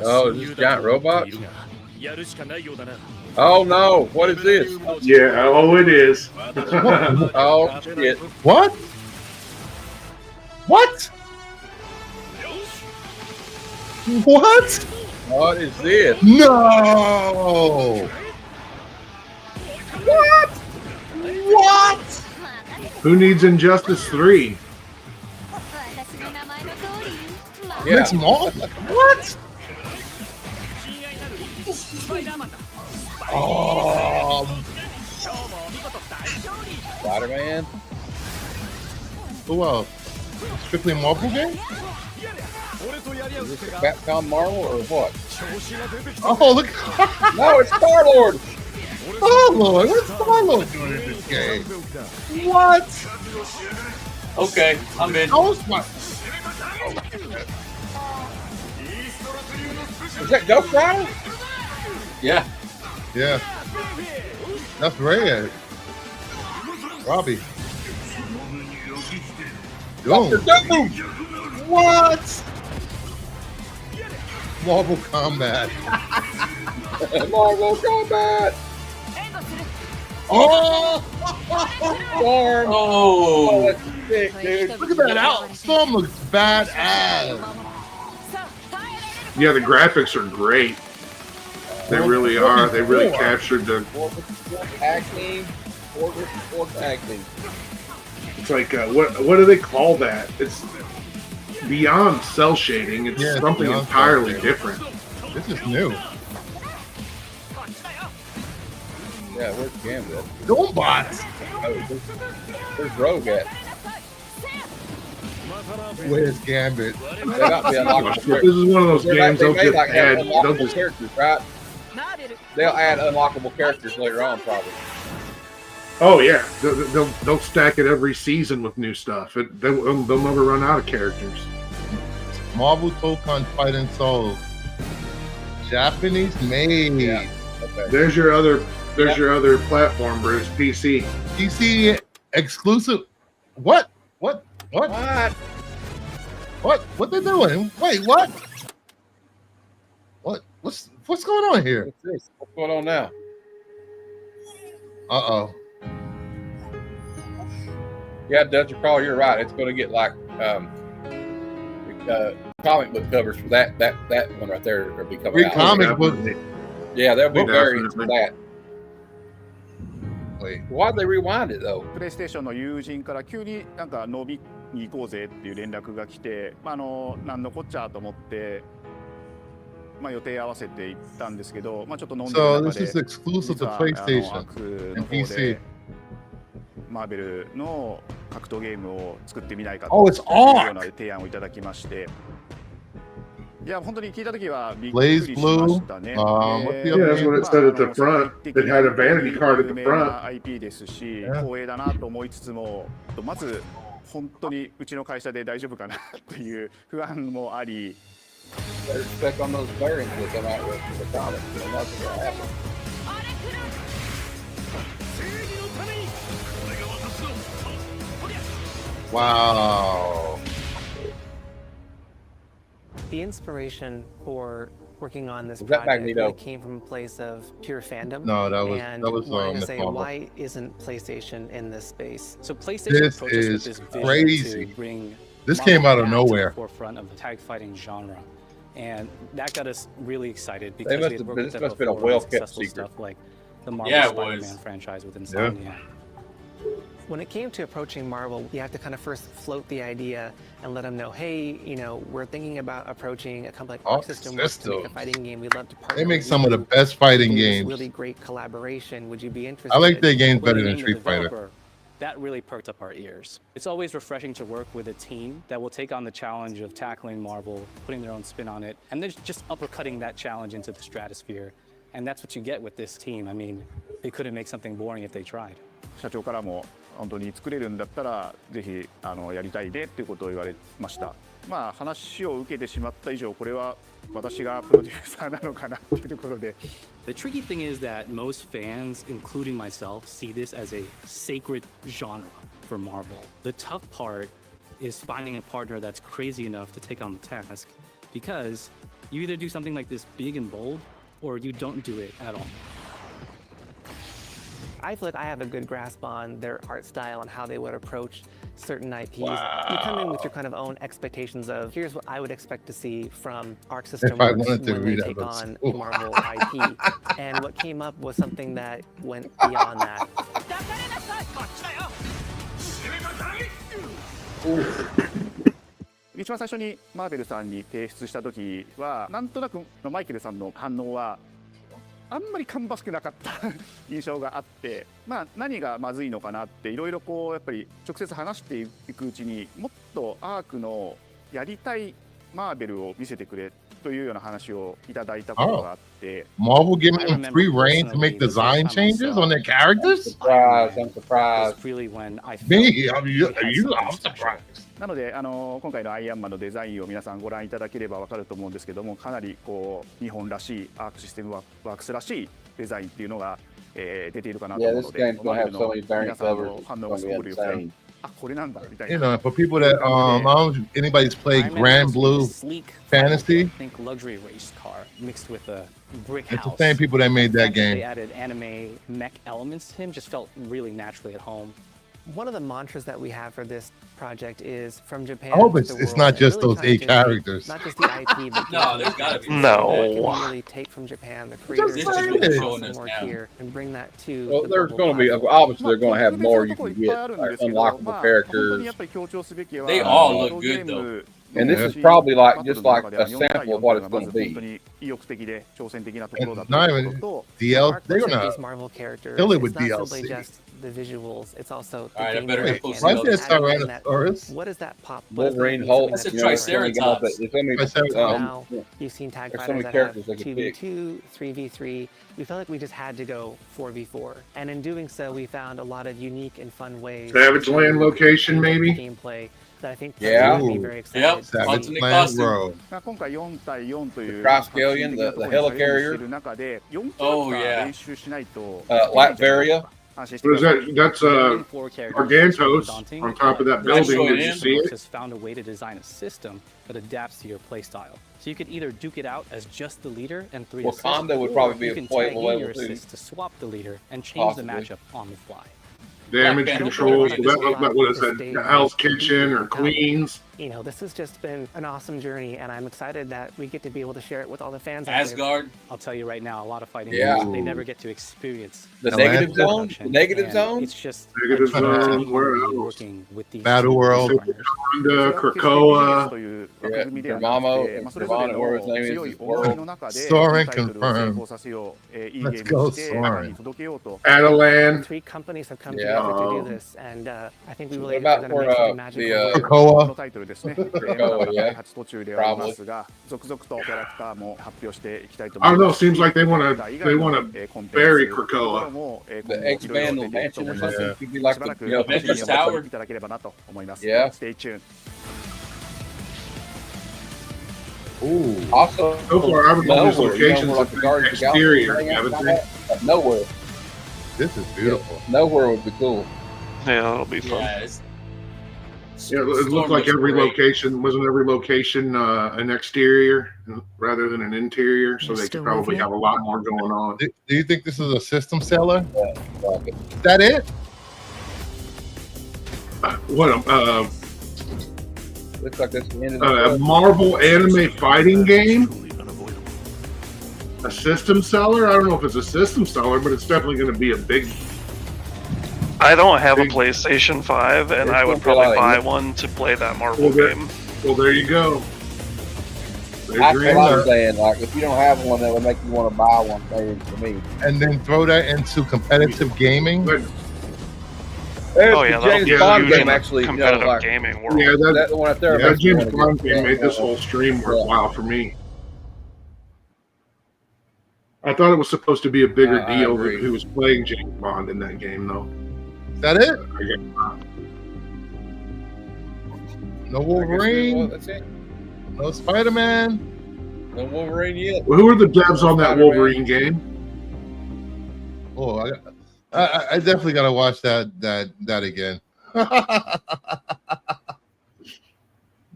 S3: Oh, is this giant robot? Oh no! What is this?
S2: Yeah, oh, it is.
S3: Oh shit!
S1: What? What? What?
S3: What is this?
S1: No! What? What?
S2: Who needs Injustice 3?
S3: Yeah.
S1: Mix them all? What?
S3: Spider-Man.
S1: Who else? Strictly Marvel game?
S3: Is this Capcom Marvel or what?
S1: Oh, look.
S3: No, it's Star-Lord.
S1: Star-Lord. What's Star-Lord doing in this game? What?
S11: Okay, I'm in.
S1: Ghost Rider.
S3: Is that Ghost Rider?
S11: Yeah.
S1: Yeah. That's Red. Robbie. Doom. What? Marvel Combat.
S3: Marvel Combat.
S1: Oh!
S3: Storm.
S11: Oh,
S3: that's sick, dude.
S1: Look at that out. Storm looks badass.
S2: Yeah, the graphics are great. They really are. They really captured the.
S3: Tag team. Four tag team.
S2: It's like what do they call that? It's beyond cell shading. It's something entirely different.
S1: This is new.
S3: Yeah, where's Gambit?
S1: Doombots.
S3: Oh, where's Rogue at?
S1: Where's Gambit?
S3: They got to be unlockable
S2: This is one of those games
S3: they
S2: they'll
S3: may
S2: just
S3: like
S2: add.
S3: have
S2: They'll
S3: unlockable
S2: just
S3: characters, right? They'll add unlockable characters later on, probably.
S2: Oh yeah, they'll stack it every season with new stuff. They'll never run out of characters.
S1: Marvel Tokon Fighting Souls. Japanese made.
S3: Yeah. Okay.
S2: There's your other platform, Bruce. PC.
S1: PC exclusive. What? What they doing? Wait, what? What's going on here?
S3: What's this? What's going on now?
S1: Uh-oh.
S3: Yeah, Dungeon Crawl, you're right. It's going to get like comic book covers for that one right there will be coming
S1: Free
S3: out.
S1: comic book.
S3: Yeah, there'll be variants for that.
S1: Wait.
S3: Why'd they rewind it though?
S12: プレイステーションの友人から急になんか飲みに行こうぜっていう連絡が来て、なんのこっちゃと思って、予定合わせて行ったんですけど、ちょっと飲んでる
S1: So
S12: 中
S1: this
S12: で、
S1: is exclusive to PlayStation
S12: の
S1: and
S12: 方
S1: PC.
S12: でマーベルの格闘ゲームを作ってみないかと
S1: Oh, it's
S12: いうような提案をいただきまして。いや本当に聞いたときはびっくりしましたね。
S2: Yeah, that's what it said at the front. It had a vanity card at the
S12: 有名
S2: front.
S12: な IP ですし、光栄だなと思いつつも、まず本当にうちの会社で大丈夫かなという不安もあり。
S3: Better spec on those variants that come out with the comics. Nothing will happen.
S1: Wow.
S18: The inspiration for working on this
S3: Was that
S18: project
S3: Magneto?
S18: really came from a place of pure fandom.
S1: No, that was
S18: wanting to
S1: Miss
S18: say,
S1: Marvel.
S18: why isn't PlayStation in this space?
S19: So PlayStation
S1: This
S19: approaches
S1: is
S19: with this vision
S1: crazy.
S19: to bring
S1: This
S19: Marvel
S1: came out of
S19: back to
S1: nowhere.
S19: the forefront of the tag fighting genre, and that got us really excited
S3: They
S19: because
S3: must
S19: we had
S3: have
S19: worked
S3: been-
S19: with
S3: this
S19: them
S3: must have been a
S19: before on
S3: well-kept
S19: successful
S3: secret.
S19: stuff like the Marvel
S11: Yeah, it
S19: Spider-Man
S11: was.
S19: franchise with Insomniac.
S18: When it came to approaching Marvel, you have to kind of first float the idea and let them know, hey, we're thinking about approaching a company like
S1: Arc
S18: Arc System wants to make a
S1: Systems.
S18: fighting game. We'd love to partner
S1: They make
S18: with
S1: some of the
S18: you
S1: best fighting
S18: in this
S1: games.
S18: really great collaboration. Would you be interested?
S1: I like their games
S19: When
S1: better
S19: they
S1: than
S19: named the
S1: Street Fighter.
S19: developer, that really perked up our ears. It's always refreshing to work with a team that will take on the challenge of tackling Marvel, putting their own spin on it, and then just uppercutting that challenge into the stratosphere. And that's what you get with this team. I mean, they couldn't make something boring if they tried.
S12: 社長からも本当に作れるんだったらぜひやりたいねっていうことを言われました。まあ話を受けてしまった以上これは私がプロデューサーなのかなっていうところで。
S19: The tricky thing is that most fans, including myself, see this as a sacred genre for Marvel. The tough part is finding a partner that's crazy enough to take on the task, because you either do something like this big and bold, or you don't do it at all.
S18: I feel like I have a good grasp on their art style and how they would approach certain IPs.
S1: Wow.
S18: You come in with your kind of own expectations of, here's what I would expect to see from Arc System
S1: If I
S18: Works
S1: wanted to
S18: when they
S1: read
S18: take
S1: that
S18: on
S1: book.
S18: Marvel IP. And what came up was something that went beyond that.
S12: 一番最初にマーベルさんに提出した時はなんとなくマイケルさんの反応はあんまり芳しくなかった印象があって、まあ何がまずいのかなっていろいろこうやっぱり直接話していくうちにもっとアークのやりたいマーベルを見せてくれというような話をいただいたことがあって。
S1: Marvel giving them free reign to make design changes on their characters?
S3: I'm surprised.
S19: Really when I
S1: Me? I'm surprised.
S12: なので今回のアイアンマンのデザインを皆さんご覧いただければ分かると思うんですけども、かなりこう日本らしいアークシステムワークスらしいデザインっていうのが、出ているかなと思うので、皆さんの反応がすごく良くて、あ、これなんだみたいな。
S1: You know, for people that I don't know if anybody's played Grand Blue Fantasy.
S19: I think luxury race car mixed with a brick
S1: It's
S19: house.
S1: the same people that made that
S19: They
S1: game.
S19: added anime mech elements to him, just felt really naturally at home.
S18: One of the mantras that we have for this project is from Japan.
S1: I hope
S18: to
S1: it's
S18: the world.
S1: not
S18: And
S1: just
S18: really
S1: those
S18: trying
S1: 8
S18: to
S1: characters.
S18: Not just the IP, but
S11: No, there's gotta be.
S4: No.
S18: What can we really take from Japan, the creators,
S11: This is really showing
S18: and
S11: us
S18: work
S11: now.
S18: here, and bring that to.
S3: Well,
S18: the
S3: there's
S18: global
S3: going to be
S18: platform.
S3: obviously they're going to have more you can get, like unlockable characters.
S11: They all look good though.
S3: And this is probably like just like a sample of what it's going to be.
S1: And not even DL. They're gonna
S18: These Marvel characters.
S1: kill it with
S18: It's not simply
S1: DLC.
S18: just the visuals. It's also the
S11: All right, I better
S18: gameplay
S11: post
S18: mechanics.
S1: Why is there
S18: Adding in that-
S1: Tyrannosaurus?
S18: What is that pop? What is
S3: Wolverine,
S18: that
S3: Hulk.
S11: That's a
S18: something that-
S11: Triceratops.
S3: There's so many,
S18: Now you've seen TIE
S3: there's so many
S18: fighters that have
S3: characters they could pick.
S18: 2v2, 3v3. We felt like we just had to go 4v4, and in doing so, we found a lot of unique and fun ways.
S2: Savage
S18: to
S2: Land location, maybe?
S18: Gameplay that I think
S3: Yeah.
S18: would be very excited.
S11: Yep.
S18: to see.
S1: Savage
S11: Ultimate
S1: Land
S11: costume.
S1: Road.
S12: 今回4対4という
S3: The Triskelion, the helicarrier.
S12: 中で4キャ
S11: Oh,
S12: ラ
S11: yeah.
S12: 練習しないと
S3: Latveria.
S12: 安心して
S2: What
S12: く
S2: is
S12: ださい。
S2: that? That's Gargantos on top of that building. Did you see it?
S19: Has found a way to design a system that adapts to your playstyle. So you could either duke it out as just the leader and 3 assists,
S3: Wakanda would
S19: or
S3: probably be
S19: you
S3: a
S19: can
S3: playable
S19: tag in your
S3: level too.
S19: assists to swap the leader and change the
S3: Possibly.
S19: matchup on the fly.
S2: Damage
S11: Black Panther.
S2: control. So what is that? Hell's Kitchen or Queens?
S18: You know, this has just been an awesome journey, and I'm excited that we get to be able to share it with all the fans out there.
S11: Asgard.
S19: I'll tell you right now, a lot of fighting
S3: Yeah.
S19: games, they never get to experience
S3: The
S1: The
S3: negative
S1: last
S3: zone. The negative
S19: and
S3: zone.
S19: It's just
S2: Negative
S19: a joy to
S2: zone,
S19: be
S2: where
S19: working
S2: else?
S19: with these
S1: Battle World.
S19: partners.
S2: Honda, Krakoa.
S12: という
S3: Yeah,
S12: 枠組みではなくて
S3: Dormammu,
S12: まあそれぞれ
S3: Dormammu, whatever his
S12: の
S3: name is,
S12: 強い
S3: is
S12: 思いの中で
S1: Soaring
S12: タイトルを成
S1: confirmed.
S12: 功させよう、いいゲ
S1: Let's
S12: ーム
S1: go
S12: にして中
S1: Soaring.
S12: に届けようと。
S2: Adelan.
S18: 3 companies have come
S3: Yeah.
S18: together to do this, and I think we
S3: What
S18: really
S3: about
S18: are going to
S3: for
S18: make something magical.
S3: the
S12: この
S1: Krakoa.
S12: タイトルですね。
S3: Krakoa,
S12: まだ
S3: yeah.
S12: 開発途中ではありますが、続々とキャラクターも発表していきたいと
S2: I
S12: 思い
S2: don't know.
S12: ま
S2: It
S12: す。
S2: seems like they want to bury Krakoa.
S3: The X-Band Mansion or something could be like the
S11: Avengers Tower.
S12: いただければなと思います。
S3: Yeah.
S12: Stay tuned.
S1: Ooh.
S3: Also,
S2: So far, I would love these
S3: nowhere, you know,
S2: locations
S3: where, like, the
S2: of
S3: Guardians of the Galaxy
S2: exterior,
S3: thing
S2: haven't
S3: outside
S2: they?
S3: that, nowhere.
S1: This is beautiful.
S3: Nowhere would be cool.
S4: Yeah, that'll be fun.
S11: Yeah, it's,
S2: Yeah, it looked like every location wasn't every location an exterior rather than an interior, so they could probably have a lot more going on.
S1: Do you think this is a system seller?
S3: Yeah, like it.
S1: Is that it?
S2: What
S3: Looks like that's the end of
S2: a
S3: the
S2: Marvel anime fighting game? A system seller? I don't know if it's a system seller, but it's definitely going to be a big.
S4: I don't have a PlayStation 5, and
S3: It's
S4: I
S3: gonna
S4: would
S3: be
S4: probably
S3: like-
S4: buy one to play that Marvel
S2: Well, there-
S4: game.
S2: Well, there you go. There's
S3: That's
S2: your
S3: what I'm
S2: answer.
S3: saying. Like, if you don't have one, that would make you want to buy one. Maybe for me.
S1: And then throw that into competitive gaming?
S2: But
S3: There's
S4: Oh yeah,
S3: the
S4: that'll
S3: James
S4: be
S3: Bond
S4: huge in
S3: game
S4: the
S3: actually. You know,
S4: competitive
S3: like,
S4: gaming world.
S2: yeah,
S3: that the one up there.
S2: yeah,
S3: makes me
S2: James
S3: wanna
S2: Bond
S3: get
S2: game made this
S3: that.
S2: whole stream worthwhile for me. I thought it was supposed to be a bigger
S3: I
S2: deal
S3: agree.
S2: who was playing James Bond in that game, though.
S1: That it? No Wolverine.
S3: That's it.
S1: No Spider-Man.
S3: No Wolverine yet.
S2: Well, who are the devs on that Wolverine game?
S1: Oh, I definitely gotta watch that again.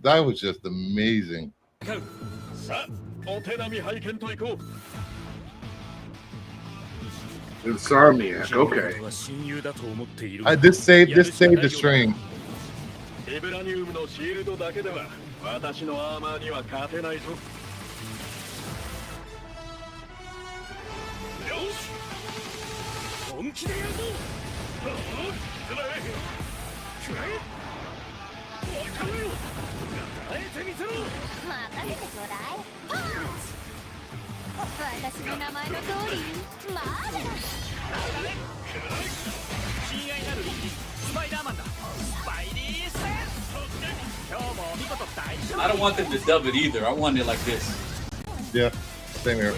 S1: That was just amazing.
S2: Insomniac. Okay.
S1: This saved the stream.
S8: エブラニウムのシールドだけでは私のアーマーには勝てないぞ。よし、本気でやるぞ。くらえ、くらえ。わかるよ。耐えてみせろ。任せてちょうだい。パンチ。私の名前の通り、マーベラス。親愛なるスパイダーマンだ。スパイリー。
S11: I don't want them to dub it either. I want it like this.
S1: Yeah, same here.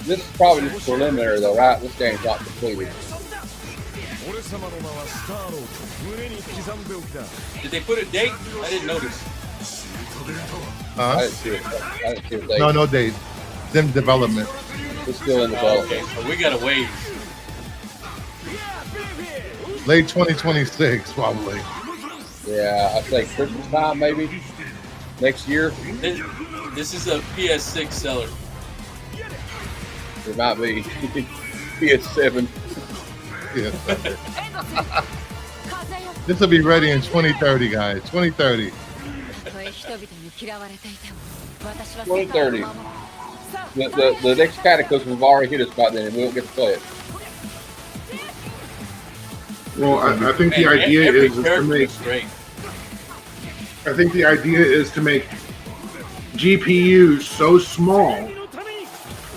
S3: This is probably just preliminary though, right? This game's not completed.
S11: Did they put a date? I didn't notice.
S1: Huh?
S3: I didn't see it. I didn't see a date.
S1: No date. It's in development.
S3: It's still in development.
S11: Okay, so we gotta wait.
S1: Late 2026, probably.
S3: Yeah, I think Christmas time maybe next year.
S11: This is a PS6 seller.
S3: It might be PS7.
S1: Yeah. This will be ready in 2030, guys. 2030.
S3: 2030. The next Cataclysm have already hit us by then, and we don't get to play it.
S2: Well, I think the idea is to make. I think the idea is to make GPUs so small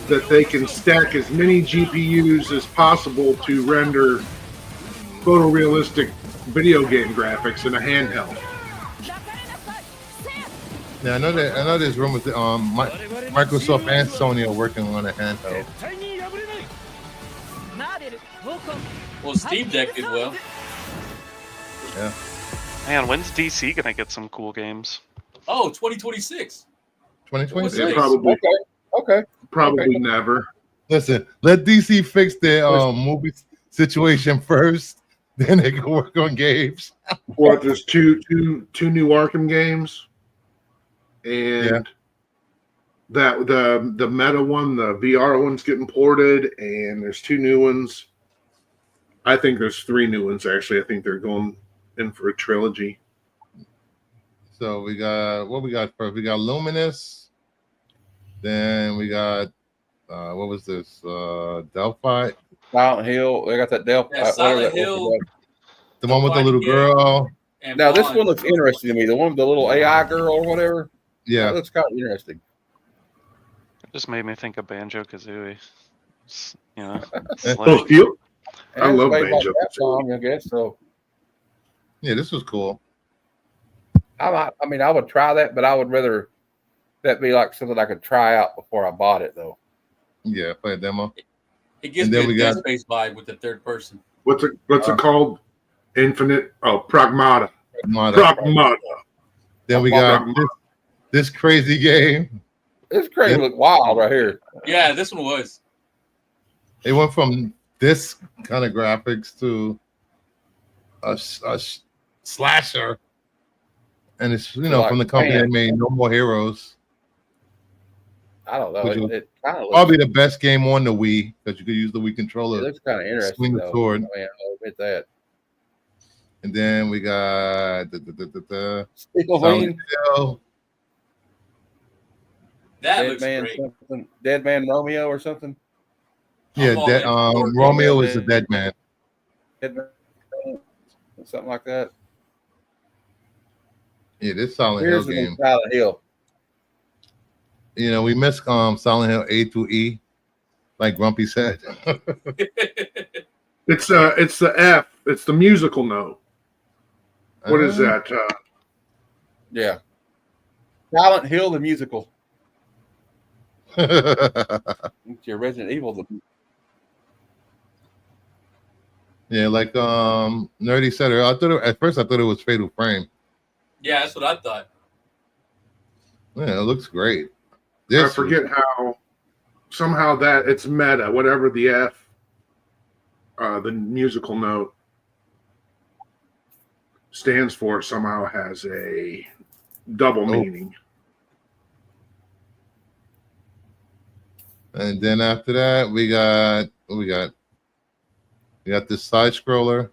S2: that they can stack as many GPUs as possible to render photorealistic video game graphics in a handheld.
S1: Yeah, I know there's rumors that Microsoft and Sony are working on a handheld.
S11: Well, Steam Deck did well.
S1: Yeah.
S4: Man, when's DC gonna get some cool games?
S11: Oh, 2026.
S1: 2026.
S2: Yeah, probably.
S3: Okay.
S2: Probably never.
S1: Listen, let DC fix their movie situation first, then they can work on games.
S2: What? There's two new Arkham games, and that the Meta one, the VR one's getting ported, and there's 2 new ones. I think there's 3 new ones actually. I think they're going in for a trilogy.
S1: So we got what we got first. We got Luminous. Then we got what was this? Delphi.
S3: Silent Hill. They got that Delphi.
S11: Yeah, Silent Hill.
S1: The one with the little girl.
S3: Now this one looks interesting to me. The one with the little AI girl or whatever.
S1: Yeah,
S3: that looks kind of interesting.
S4: It just made me think of Banjo Kazooie. You know,
S2: Oh, you? I love Banjo.
S3: Song, I guess so.
S1: Yeah, this was cool.
S3: I mean, I would try that, but I would rather that be like something I could try out before I bought it, though.
S1: Yeah, play a demo.
S11: It gives
S1: And
S11: me
S1: then
S11: a
S1: we
S11: Dead
S1: got-
S11: Space vibe with the third person.
S2: What's it called? Infinite. Oh, Pragmata.
S1: Pragmata.
S2: Pragmata.
S1: Then we got this crazy game.
S3: This crazy look wild right here.
S11: Yeah, this one was.
S1: It went from this kind of graphics to a slasher, and it's
S3: Like,
S1: from the company
S3: man.
S1: that made No More Heroes.
S3: I don't know.
S1: Which was
S3: It kind of looks,
S1: Probably the best game on the Wii because you could use the Wii
S3: it
S1: controller.
S3: looks kind of interesting.
S1: Swing the
S3: Though.
S1: sword.
S3: I mean, I'll admit that.
S1: And then we got the
S3: Stickle
S1: Silent
S3: Wing.
S1: Hill.
S11: That
S3: Dead
S11: looks
S3: Man
S11: great.
S3: something. Dead Man Romeo or something.
S1: Yeah,
S11: all
S1: dead,
S11: in.
S1: Romeo is the dead man.
S3: Dead Man, something like that.
S1: Yeah, this Silent
S3: Here's
S1: Hill
S3: the
S1: game.
S3: Silent Hill.
S1: We missed Silent Hill A through E, like Grumpy said.
S2: It's the F. It's the musical note. What is that?
S3: Yeah. Silent Hill the musical. It's your Resident Evil.
S1: Yeah, like Nerdy said, at first I thought it was Fatal Frame.
S11: Yeah, that's what I thought.
S1: Yeah, it looks great.
S2: I forget how somehow that it's meta, whatever the F, the musical note stands for, somehow has a double meaning.
S1: And then after that, we got this side scroller.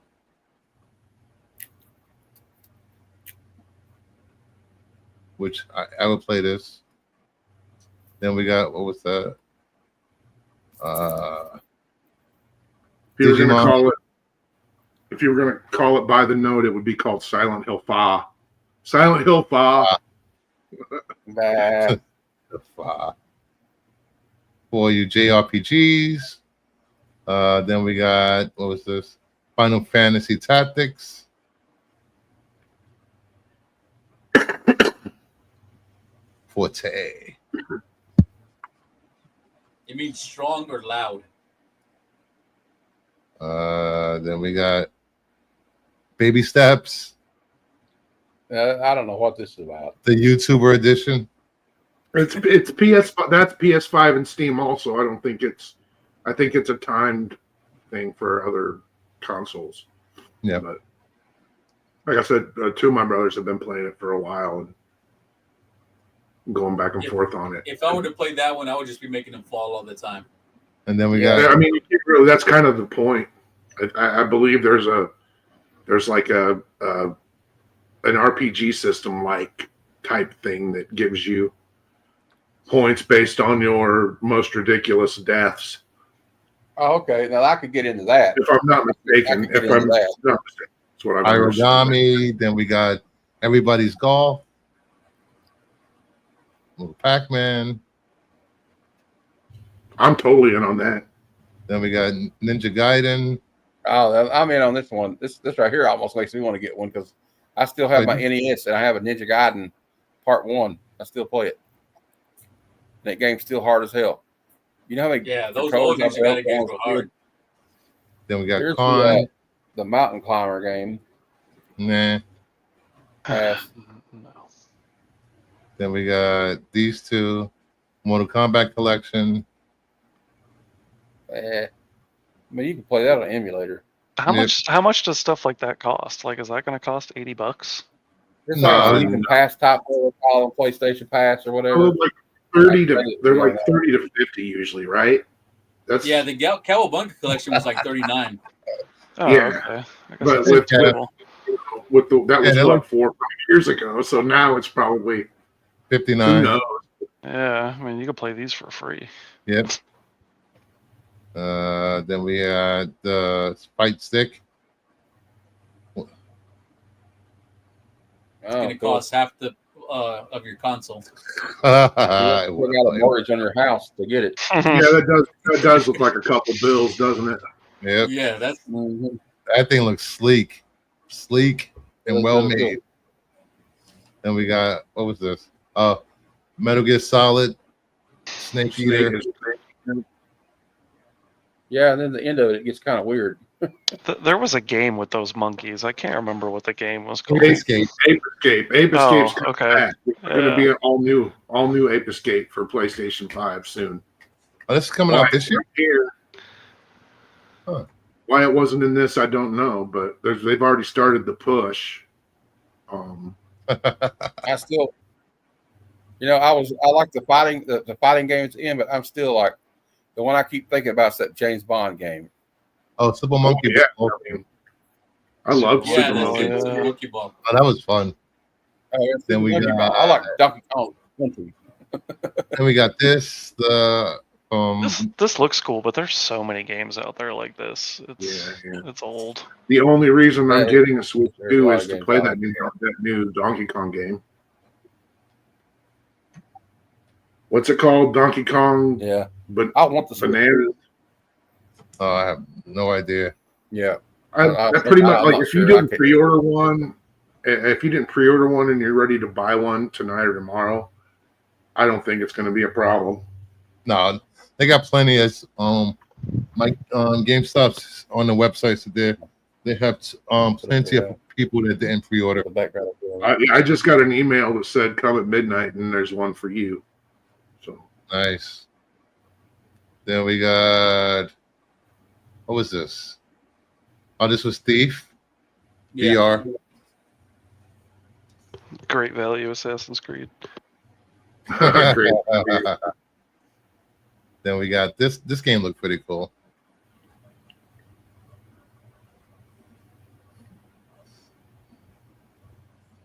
S1: Which I would play this. Then we got, what was that?
S2: If you were going to call it by the note, it would be called Silent Hill Fa. Silent Hill Fa.
S1: Fa. For you JRPGs. Then we got, what was this? Final Fantasy Tactics. Forte.
S11: You mean strong or loud?
S1: Then we got Baby Steps.
S3: I don't know what this is about.
S1: The YouTuber edition.
S2: It's PS. That's PS5 and Steam also. I think it's a timed thing for other consoles.
S1: Yeah.
S2: But like I said, two of my brothers have been playing it for a while and going back and forth on it.
S11: If I would have played that one, I would just be making them fall all the time.
S1: And then we got.
S2: I mean, that's kind of the point. I believe there's like an RPG system like type thing that gives you points based on your most ridiculous deaths.
S3: Oh, okay. Now I could get into that.
S2: If I'm not mistaken. That's what I
S1: Origami. Then we got Everybody's Golf. Little Pac-Man.
S2: I'm totally in on that.
S1: Then we got Ninja Gaiden.
S3: Oh, I'm in on this one. This right here almost makes me want to get one because I still have my NES and I have a Ninja Gaiden Part 1. I still play it. That game's still hard as hell. You know how many
S11: those old Ninja Gaiden games were hard.
S1: Then we got
S3: the Mountain Climber game.
S1: Nah.
S3: Pass.
S1: Then we got these two. Mortal Kombat Collection.
S3: I mean, you can play that on an emulator.
S4: How much does stuff like that cost? Like, is that going to cost $80?
S3: No, you can pass top level on PlayStation Pass or whatever.
S2: Like 30 to 50 usually, right?
S11: The Cowabunga collection was like 39.
S4: Oh,
S2: yeah,
S4: okay.
S2: But that was like 4 or 5 years ago. So now it's probably
S1: 59.
S2: Who knows?
S4: Yeah, I mean, you can play these for free.
S1: Yep. Then we had the Fight Stick.
S11: It's going to cost half the of your console.
S3: You got a mortgage on your house to get it.
S2: Yeah, that does look like a couple bills, doesn't it?
S1: Yep.
S11: Yeah, that's
S1: that thing looks sleek and well made. Then we got, what was this? Metal Gear Solid, Snake Eater.
S3: Yeah, and then the end of it gets kind of weird.
S4: There was a game with those monkeys. I can't remember what the game was called.
S2: Ape Escape.
S4: Oh, okay.
S2: It's going to be an all new Ape Escape for PlayStation 5 soon.
S1: Oh, this is coming out this year?
S2: Huh. Why it wasn't in this, I don't know, but they've already started the push.
S3: I still, I like the fighting games in, but I'm still like, the one I keep thinking about is that James Bond game.
S1: Oh, Super Monkey Ball.
S2: I love
S11: Super Monkey Ball.
S1: Oh, that was fun. Then we got,
S3: I like Donkey Kong Country.
S1: Then we got this.
S4: This looks cool, but there's so many games out there like this. It's old.
S2: The only reason I'm getting a Switch 2 is to play that new Donkey Kong game. What's it called? Donkey Kong?
S3: Yeah.
S2: But
S3: I want the
S2: bananas.
S1: Oh, I have no idea.
S3: Yeah.
S2: I pretty much like if you didn't pre-order one, and you're ready to buy one tonight or tomorrow, I don't think it's going to be a problem.
S1: No, they got plenty of my GameStop's on the website, so they have plenty of people that didn't pre-order.
S3: The background.
S2: I just got an email that said come at midnight, and there's one for you. So
S1: Nice. Then we got, what was this? Oh, this was Thief.
S11: Yeah.
S1: VR.
S4: Great value Assassin's Creed.
S2: great.
S1: Then we got this. This game looked pretty cool.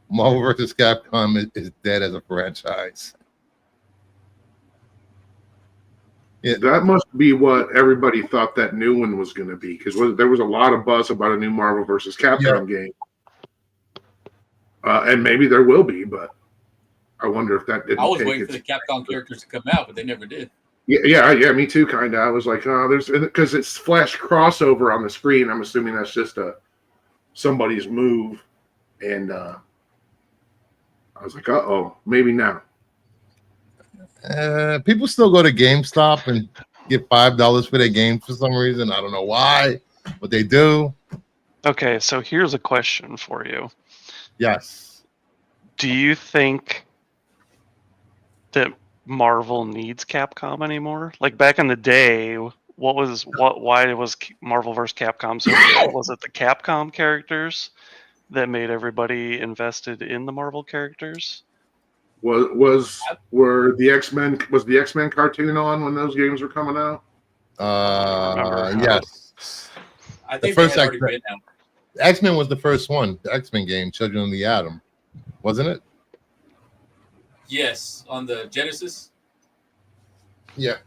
S1: Marvel vs. Capcom is dead as a franchise. Yeah.
S2: That must be what everybody thought that new one was going to be, because there was a lot of buzz about a new Marvel vs. Capcom game. And maybe there will be, but I wonder if that didn't.
S11: I was waiting for the Capcom characters to come out, but they never did.
S2: Yeah, me too, kind of. I was like, oh, there's, because it's flash crossover on the screen. I'm assuming that's just somebody's move, and I was like, uh-oh, maybe now.
S1: People still go to GameStop and get $5 for their games for some reason. I don't know why, but they do.
S4: Okay, so here's a question for you.
S1: Yes.
S4: Do you think that Marvel needs Capcom anymore? Like back in the day, why was Marvel vs. Capcom so good? Was it the Capcom characters that made everybody invested in the Marvel characters?
S2: Were the X-Men, was the X-Men cartoon on when those games were coming out?
S1: Yes.
S11: I think
S1: the first
S11: they had already been out.
S1: X-Men was the first one, the X-Men game, Children of the Atom, wasn't it?
S11: Yes, on the Genesis.
S1: Yeah.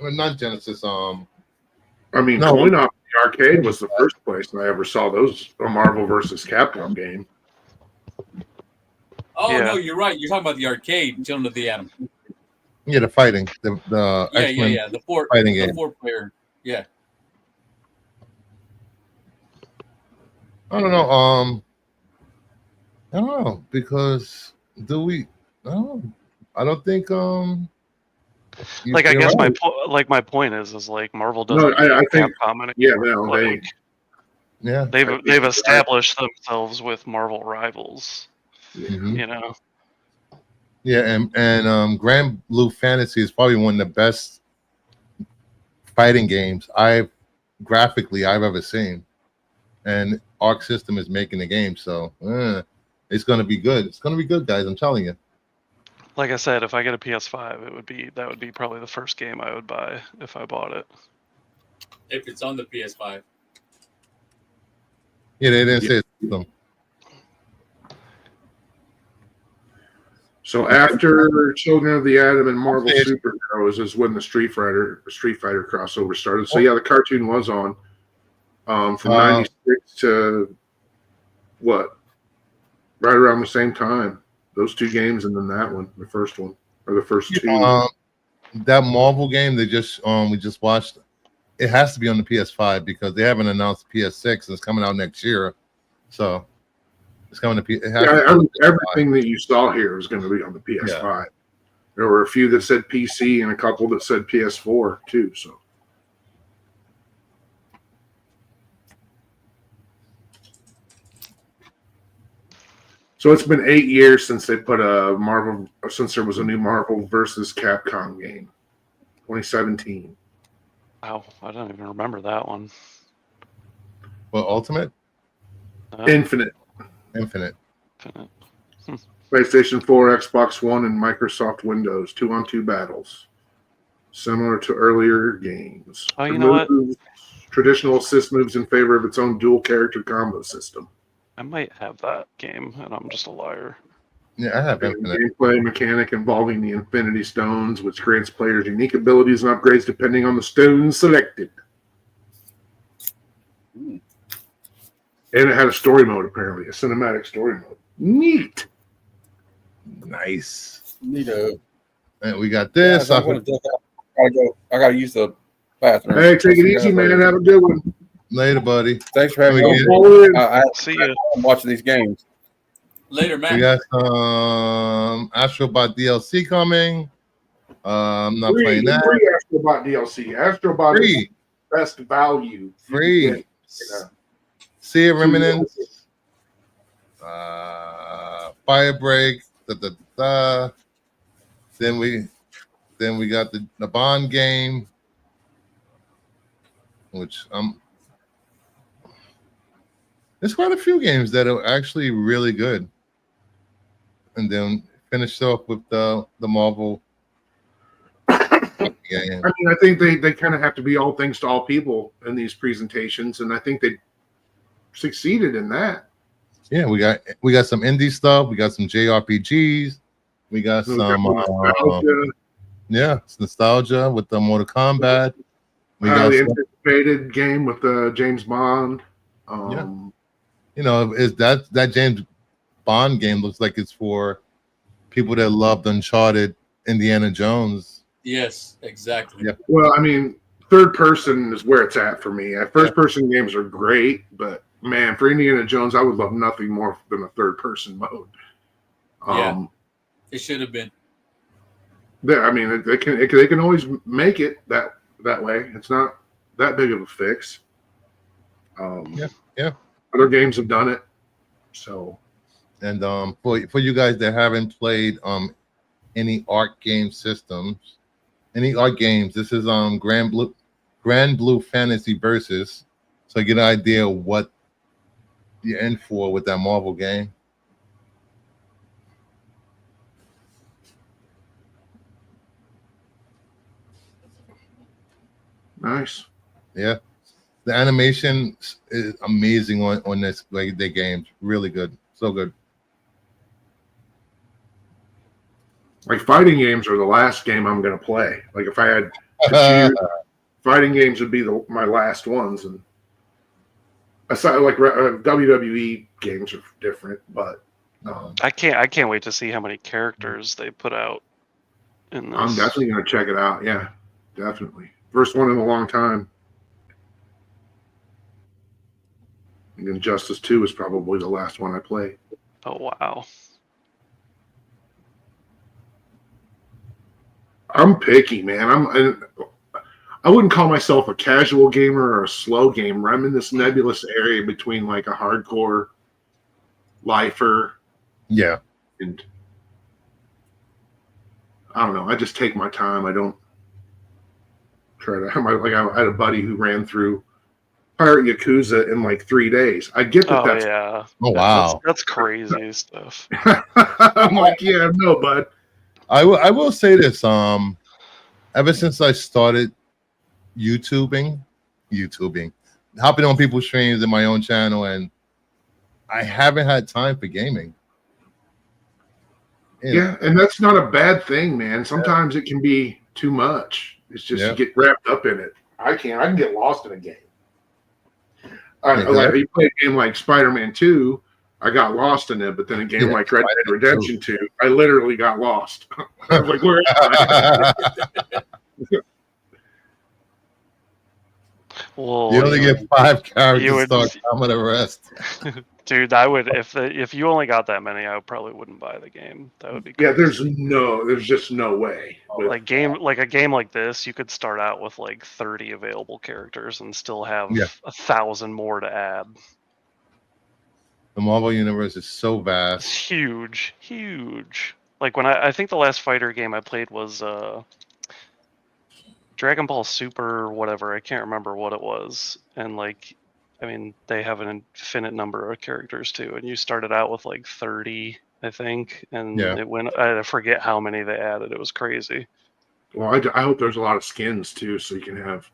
S1: Well, not Genesis.
S2: I mean, Coin Op the arcade was the first place I ever saw those, a Marvel versus Capcom game.
S11: Oh no, you're right. You're talking about the arcade, Children of the Atom.
S1: Yeah, the fighting, the X-Men
S11: the
S1: fighting game.
S11: 4-player. Yeah.
S1: I don't know. I don't know, because I don't think
S4: Like I guess my point is like Marvel doesn't
S2: No, I think
S4: Capcom
S2: yeah,
S4: they've established themselves with Marvel rivals.
S1: Mhm.
S4: You know.
S1: Yeah, and Grand Blue Fantasy is probably one of the best fighting games I've ever seen. And Arc System is making the game, so it's gonna be good. It's gonna be good, guys. I'm telling you.
S4: Like I said, if I get a PS5, that would be probably the first game I would buy if I bought it.
S11: If it's on the PS5.
S1: Yeah, they didn't say them.
S2: So after Children of the Atom and Marvel Superheroes is when the Street Fighter crossover started. So yeah, the cartoon was on from 96 to what? Right around the same time. Those two games and then that one, the first one, or the first two.
S1: That Marvel game we just watched, it has to be on the PS5 because they haven't announced PS6 and it's coming out next year. So it's coming to
S2: everything that you saw here is going to be on the PS5. Yeah. There were a few that said PC and a couple that said PS4 too. So it's been 8 years since they put since there was a new Marvel versus Capcom game. 2017.
S4: Wow, I don't even remember that one.
S1: Well, Ultimate?
S2: Infinite. PlayStation 4, Xbox One, and Microsoft Windows. 2-on-2 battles. Similar to earlier games.
S4: Oh, you know what?
S2: Traditional assist moves in favor of its own dual character combo system.
S4: I might have that game, and I'm just a liar.
S1: Yeah, I have Infinite.
S2: Gameplay mechanic involving the Infinity Stones, which grants players unique abilities and upgrades depending on the stones selected. And it had a story mode, apparently, a cinematic story mode. Neat.
S1: Nice.
S3: Neato.
S1: And we got this.
S3: I gotta use the bathroom.
S2: Hey, take it easy, man. Have a good one.
S1: Later, buddy.
S3: Thanks for having me.
S4: See you.
S3: I'm watching these games.
S11: Later, man.
S1: We got Astrobot DLC coming. I'm not playing that.
S2: Astrobot DLC. Astrobot is
S1: Free.
S2: best value.
S1: Free.
S2: You can get,
S1: Sea of Remnants. Firebreak. Then we got the Bond game, which there's quite a few games that are actually really good. And then finished off with the Marvel game.
S2: I mean, I think they kind of have to be all things to all people in these presentations, and I think they succeeded in that.
S1: Yeah, we got some indie stuff. We got some JRPGs. We got some it's nostalgia with the Mortal Kombat. We got
S2: the anticipated game with James Bond.
S1: Is that James Bond game looks like it's for people that loved Uncharted, Indiana Jones.
S11: Yes, exactly.
S1: Yeah.
S2: Well, I mean, third person is where it's at for me. First person games are great, but man, for Indiana Jones, I would love nothing more than a third person mode.
S11: It should have been.
S2: I mean, they can always make it that way. It's not that big of a fix. Other games have done it. So,
S1: and for you guys that haven't played any art game systems, any art games, this is Grand Blue Fantasy Versus. So get an idea of what you're in for with that Marvel game.
S2: Nice.
S1: Yeah. The animation is amazing on this, like, their games. Really good. So good.
S2: Like, fighting games are the last game I'm going to play. Like, if I had to choose, fighting games would be my last ones. And aside, like, WWE games are different, but
S4: I can't wait to see how many characters they put out in this.
S2: I'm definitely going to check it out. Yeah, definitely. First one in a long time. And Injustice 2 is probably the last one I played.
S4: Oh, wow.
S2: I'm picky, man. I wouldn't call myself a casual gamer or a slow gamer. I'm in this nebulous area between like a hardcore lifer.
S1: Yeah.
S2: And I don't know. I just take my time. I don't try to. I had a buddy who ran through Pirate Yakuza in like 3 days. I get that. That's,
S1: oh wow,
S4: that's crazy stuff.
S2: I'm like, yeah, no, bud.
S1: I will say this. Ever since I started YouTubing, hopping on people's streams in my own channel, and I haven't had time for gaming.
S2: Yeah, and that's not a bad thing, man. Sometimes it can be too much. It's just you get wrapped up in it. I can get lost in a game. Like you play a game like Spider-Man 2, I got lost in it, but then a game like Red Dead Redemption 2, I literally got lost. I was like, where am I?
S4: Well,
S1: you only get 5 characters to start coming the rest.
S4: Dude, I would if you only got that many, I probably wouldn't buy the game. That would be crazy.
S2: Yeah, there's just no way.
S4: Like a game like this, you could start out with like 30 available characters and still have 1,000 more to add.
S1: The Marvel universe is so vast.
S4: It's huge. Like when I think the last fighter game I played was Dragon Ball Super, whatever. I can't remember what it was. And like, I mean, they have an infinite number of characters too. And you started out with like 30, I think, and it went. I forget how many they added. It was crazy.
S2: Well, I hope there's a lot of skins too, so you can have.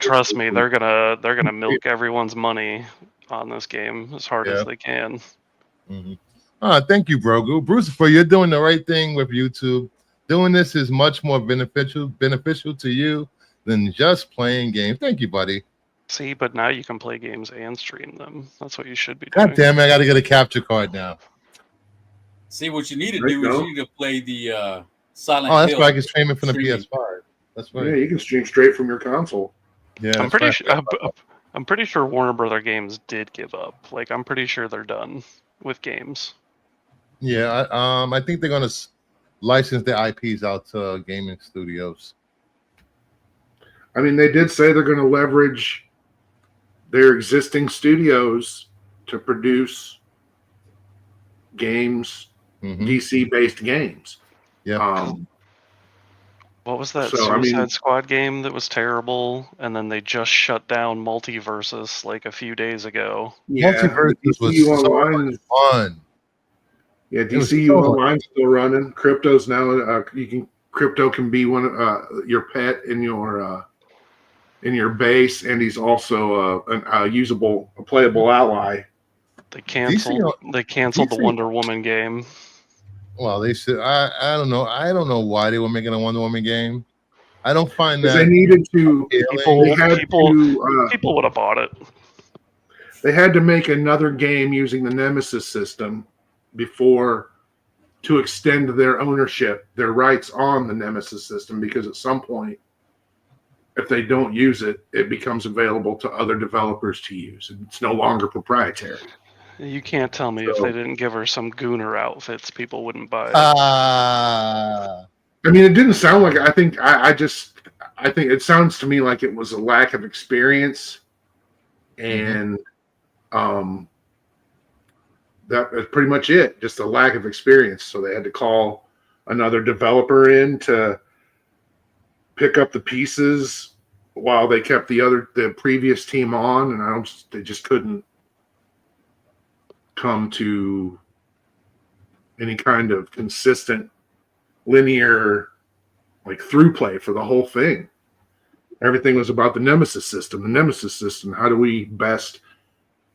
S4: Trust me, they're gonna milk everyone's money on this game as hard as they can.
S1: Mm-hmm. Thank you, Brogu. Brucifer, you're doing the right thing with YouTube. Doing this is much more beneficial to you than just playing games. Thank you, buddy.
S4: See, but now you can play games and stream them. That's what you should be doing.
S1: God damn it, I got to get a capture card now.
S11: See, what you need to do is you need to play the Silent
S1: Hill. Oh, that's
S11: Hill
S1: why I can stream it from the PS5. That's right.
S2: Yeah, you can stream straight from your console.
S1: Yeah,
S4: I'm pretty sure Warner Brother Games did give up. Like, I'm pretty sure they're done with games.
S1: Yeah, I think they're gonna license their IPs out to gaming studios.
S2: I mean, they did say they're going to leverage their existing studios to produce games, DC-based games.
S1: Yeah.
S4: What was that
S2: So,
S4: Suicide Squad game that was terrible? And then they just shut down Multiversus like a few days ago.
S2: Yeah,
S1: Multiversus was
S2: DCU
S1: so
S2: Online
S1: much fun.
S2: Yeah,
S1: It was
S2: DCU
S1: so
S2: Online's still running. Crypto's now. Crypto can be one your pet in your base, and he's also a playable ally.
S4: They canceled the Wonder Woman game.
S1: Well, they should. I don't know. I don't know why they were making a Wonder Woman game. I don't find that
S2: They needed to.
S4: People would have bought it.
S2: They had to make another game using the Nemesis system to extend their ownership, their rights on the Nemesis system, because at some point, if they don't use it, it becomes available to other developers to use. It's no longer proprietary.
S4: You can't tell me if they didn't give her some Gooner outfits, people wouldn't buy it.
S2: I mean, it didn't sound like. I think it sounds to me like it was a lack of experience, and that is pretty much it. Just a lack of experience. So they had to call another developer in to pick up the pieces while they kept the previous team on, and they just couldn't come to any kind of consistent linear through play for the whole thing. Everything was about the Nemesis system. How do we best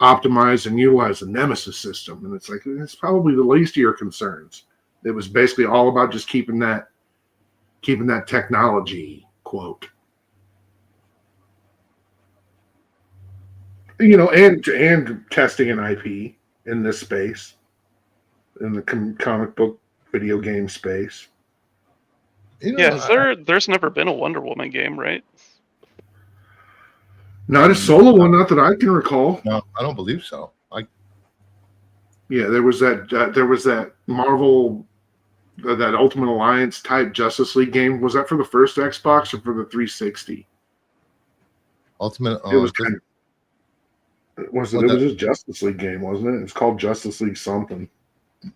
S2: optimize and utilize the Nemesis system? And it's probably the least of your concerns. It was basically all about just keeping that technology quote. And testing an IP in this space, in the comic book video game space.
S4: There's never been a Wonder Woman game, right?
S2: Not a solo one, not that I can recall.
S1: No, I don't believe so.
S2: Yeah, there was that Marvel, that Ultimate Alliance type Justice League game. Was that for the first Xbox or for the 360?
S1: Ultimate.
S2: It was kind of. It was a Justice League game, wasn't it? It was called Justice League something.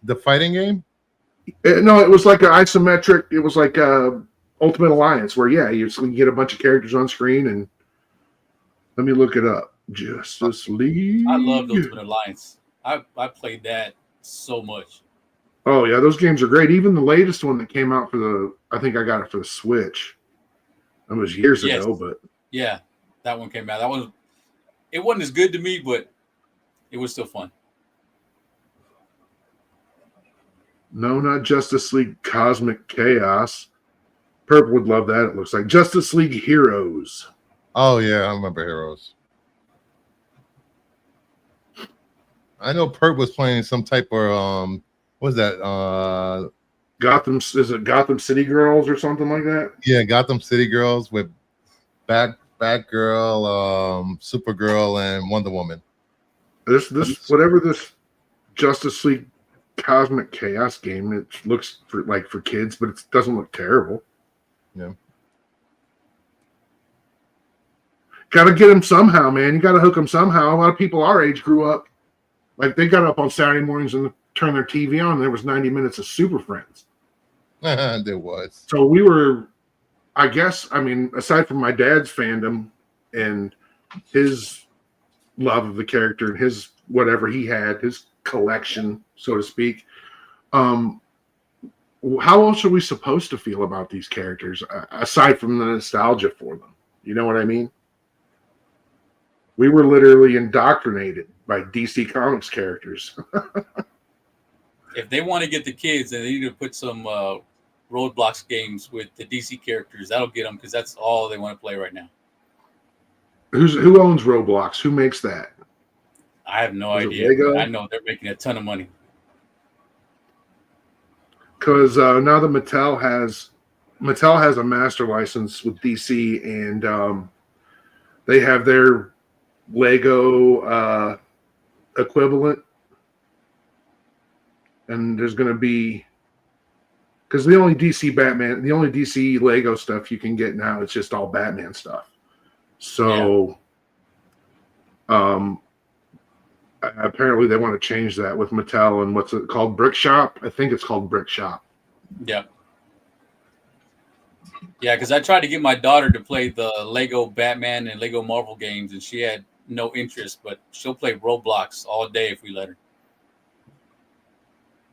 S1: The fighting game?
S2: No, it was like an isometric. It was like Ultimate Alliance, where you get a bunch of characters on screen, and let me look it up. Justice League.
S11: I loved Ultimate Alliance. I played that so much.
S2: Oh yeah, those games are great. Even the latest one that came out I think I got it for the Switch. That was years ago, but
S11: yeah, that one came out. It wasn't as good to me, but it was still fun.
S2: No, not Justice League Cosmic Chaos. Purple would love that. It looks like Justice League Heroes.
S1: Oh yeah, I remember Heroes. I know Perp was playing some type of what was that?
S2: Gotham City Girls or something like that?
S1: Yeah, Gotham City Girls with Batgirl, Supergirl, and Wonder Woman.
S2: This whatever this Justice League Cosmic Chaos game, it looks for kids, but it doesn't look terrible.
S1: Yeah.
S2: Got to get them somehow, man. You got to hook them somehow. A lot of people our age grew up, they got up on Saturday mornings and turned their TV on, and there was 90 minutes of Super Friends.
S1: There was.
S2: So we were, aside from my dad's fandom and his love of the character and his whatever he had, his collection, so to speak, how else are we supposed to feel about these characters aside from the nostalgia for them? You know what I mean? We were literally indoctrinated by DC Comics characters.
S11: If they want to get the kids, then they need to put some Roadblocks games with the DC characters. That'll get them, because that's all they want to play right now.
S2: Who owns Roblox? Who makes that?
S11: I have no idea. I know they're making a ton of money.
S2: Because now that Mattel has a master license with DC, and they have their Lego equivalent, and there's going to be, because the only DC Lego stuff you can get now is just all Batman stuff. So, apparently they want to change that with Mattel and what's it called? Brick Shop? I think it's called Brick Shop.
S11: Yeah. Yeah, because I tried to get my daughter to play the Lego Batman and Lego Marvel games, and she had no interest, but she'll play Roblox all day if we let her.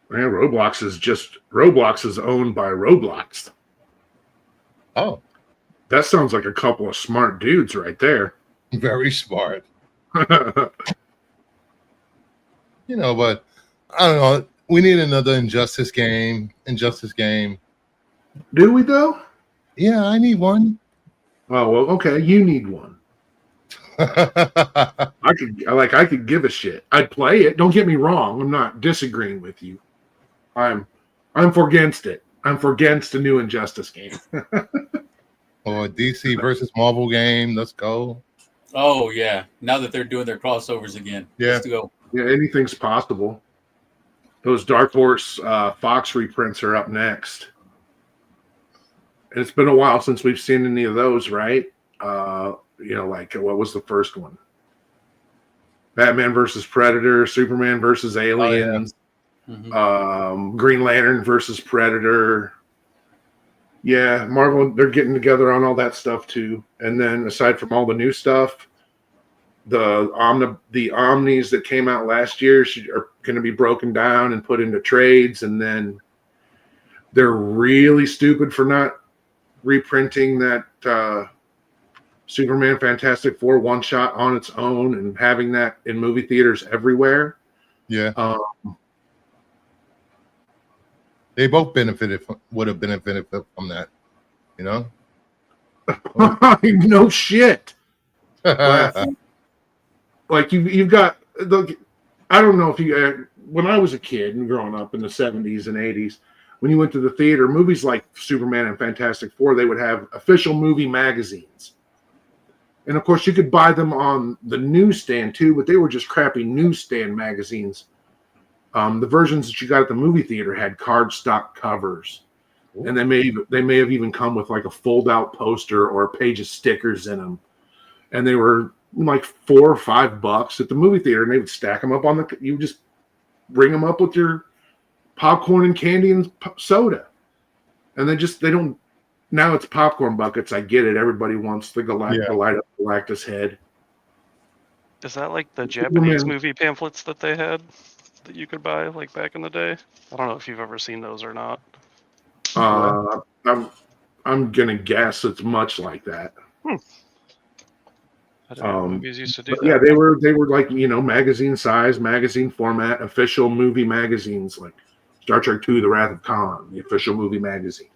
S2: Man, Roblox is owned by Roblox.
S1: Oh.
S2: That sounds like a couple of smart dudes right there.
S1: Very smart. You know, but I don't know. We need another Injustice game.
S2: Do we though?
S1: Yeah, I need one.
S2: Oh well, okay. You need one. I could give a shit. I'd play it. Don't get me wrong. I'm not disagreeing with you. I'm for against it. I'm for against a new Injustice game.
S1: Or DC versus Marvel game. Let's go.
S11: Oh yeah! Now that they're doing their crossovers again,
S2: Yeah,
S11: let's go.
S2: Yeah, anything's possible. Those Dark Horse Fox reprints are up next. It's been a while since we've seen any of those, right? Like what was the first one? Batman versus Predator, Superman versus Aliens, Green Lantern versus Predator. Yeah, Marvel, they're getting together on all that stuff too. And then aside from all the new stuff, the Omnis that came out last year are going to be broken down and put into trades. And then they're really stupid for not reprinting that Superman Fantastic Four one shot on its own and having that in movie theaters everywhere.
S1: Yeah. They both would have benefited from that, you know?
S2: No shit. Like you've got I don't know if you when I was a kid and growing up in the 70s and 80s, when you went to the theater, movies like Superman and Fantastic Four, they would have official movie magazines. And of course you could buy them on the newsstand too, but they were just crappy newsstand magazines. The versions that you got at the movie theater had cardstock covers. Ooh. And they may have even come with like a fold-out poster or a page of stickers in them. And they were like $4 or $5 at the movie theater, and they would stack them up you would just bring them up with your popcorn and candy and soda. And they don't, now it's popcorn buckets. I get it. Everybody wants the light up Galactus head.
S4: Is that like the Japanese movie pamphlets that they had that you could buy like back in the day? I don't know if you've ever seen those or not.
S2: I'm gonna guess it's much like that.
S4: I didn't know movies used to do that.
S2: Yeah, they were like, magazine size, magazine format, official movie magazines like Star Trek II: The Wrath of Khan, the official movie magazine.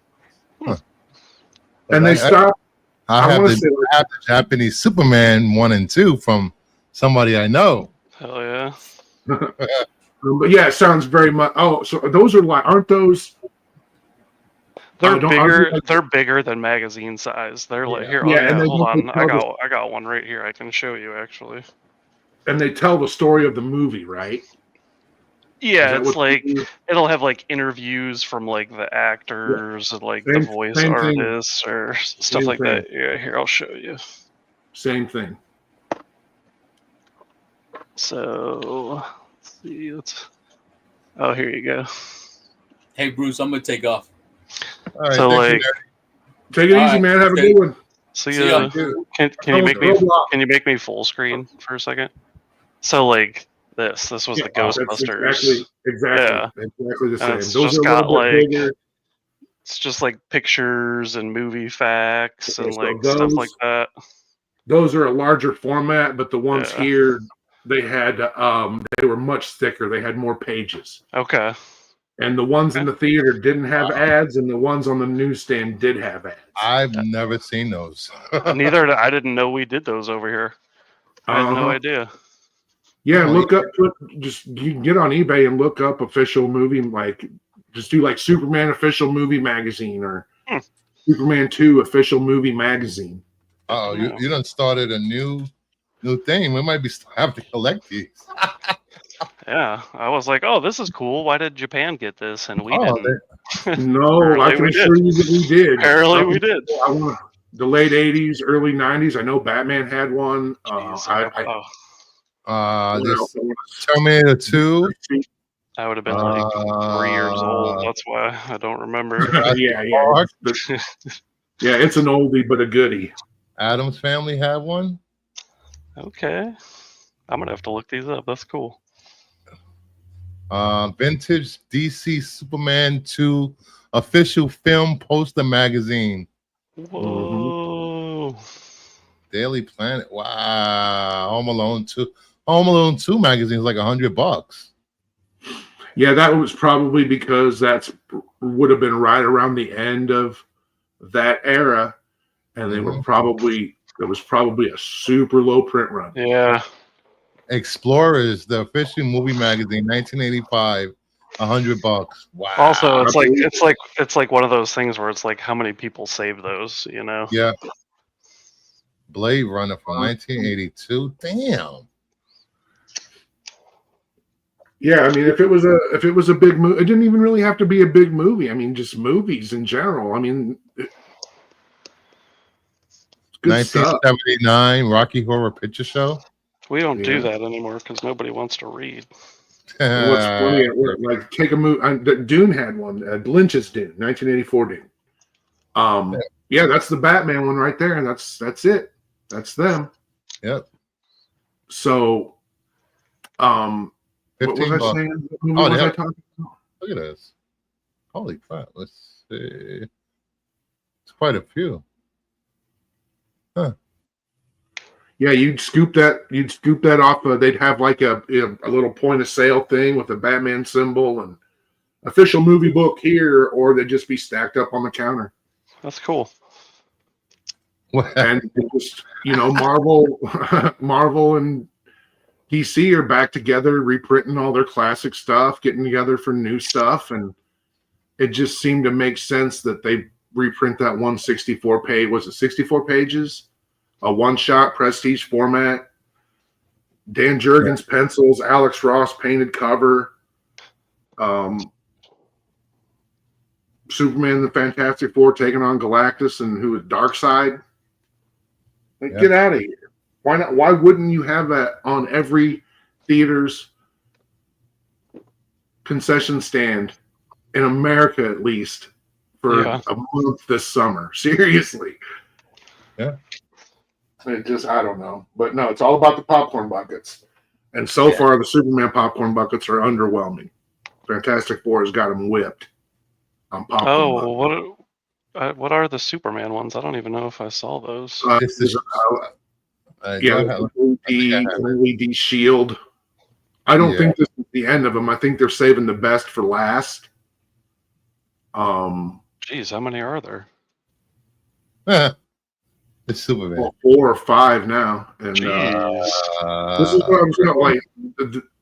S1: Huh.
S2: And they stopped.
S1: I have the Japanese Superman 1 and 2 from somebody I know.
S4: Hell yeah.
S2: But yeah, it sounds very much. Oh, so those are like, aren't those?
S4: They're bigger. They're bigger than magazine size. They're like here.
S2: Yeah,
S4: hold on. I got one right here. I can show you actually.
S2: And they tell the story of the movie, right?
S4: Yeah, it's like it'll have like interviews from like the actors and like the voice artists or stuff like that. Yeah, here I'll show you.
S2: Same thing.
S4: So let's see. Oh, here you go.
S11: Hey Bruce, I'm gonna take off.
S1: All right,
S4: so like,
S2: take it easy, man. Have a good one.
S4: So yeah, can you make me full screen for a second? So like this was the Ghostbusters.
S2: Exactly the same.
S4: It's
S2: Those
S4: just
S2: are
S4: got like
S2: bigger.
S4: It's just like pictures and movie facts and like stuff like that.
S2: Those are a larger format, but the ones here they had they were much thicker. They had more pages.
S4: Okay.
S2: And the ones in the theater didn't have ads, and the ones on the newsstand did have ads.
S1: I've never seen those.
S4: Neither I didn't know we did those over here. I had no idea.
S2: Yeah, look up. You can get on eBay and look up official movie, like just do like Superman official movie magazine or Superman 2 official movie magazine.
S1: Oh, you done started a new thing. We might be have to collect these.
S4: Yeah, I was like, "Oh, this is cool. Why did Japan get this and we didn't?"
S2: No, I can assure you that we did.
S4: Apparently, we did.
S2: the late 80s, early 90s. I know Batman had one.
S1: This Terminator 2.
S4: I would have been like 3 years old. That's why I don't remember.
S2: Yeah. Yeah, it's an oldie but a goodie.
S1: Adam's Family had one.
S4: Okay. I'm gonna have to look these up. That's cool.
S1: Vintage DC Superman 2 official film poster magazine.
S4: Whoa.
S1: Daily Planet. Wow. Home Alone 2. Home Alone 2 magazine is like $100.
S2: Yeah, that was probably because would have been right around the end of that era, and they were probably it was probably a super low print run.
S4: Yeah.
S1: Explorers, the official movie magazine, 1985, $100. Wow.
S4: Also, it's like one of those things where it's like how many people save those, you know?
S1: Yeah. Blade Runner from 1982. Damn.
S2: Yeah, I mean, if it was a big movie, it didn't even really have to be a big movie. I mean, just movies in general. I mean, good
S1: 1979
S2: stuff.
S1: Rocky Horror Picture Show.
S4: We don't do that anymore because nobody wants to read.
S2: And what's funny, like take a movie. Dune had one. Lynch's Dune, 1984 Dune. Yeah, that's the Batman one right there, and that's it. That's them.
S1: Yep.
S2: So, what was I saying? What was I talking about?
S1: Look at this. Holy crap! Let's see. It's quite a few. Huh.
S2: Yeah, you'd scoop that off. They'd have like a little point of sale thing with a Batman symbol and official movie book here, or they'd just be stacked up on the counter.
S4: That's cool.
S2: And just Marvel and DC are back together, reprinting all their classic stuff, getting together for new stuff, and it just seemed to make sense that they reprint that 164 page. Was it 64 pages? A one-shot prestige format. Dan Jurgens pencils, Alex Ross painted cover. Superman, the Fantastic Four taking on Galactus and who is Darkseid. Like, get out of here. Why not? Why wouldn't you have that on every theater's concession stand in America, at least, for a month this summer? Seriously.
S1: Yeah.
S2: It just, I don't know. But no, it's all about the popcorn buckets. And so far, the Superman popcorn buckets are underwhelming. Fantastic Four has got them whipped on popcorn buckets.
S4: What are the Superman ones? I don't even know if I saw those.
S2: LED shield. I don't think this is the end of them. I think they're saving the best for last.
S4: Jeez, how many are there?
S1: It's Superman.
S2: Well, 4 or 5 now, and this is what I'm saying. Like,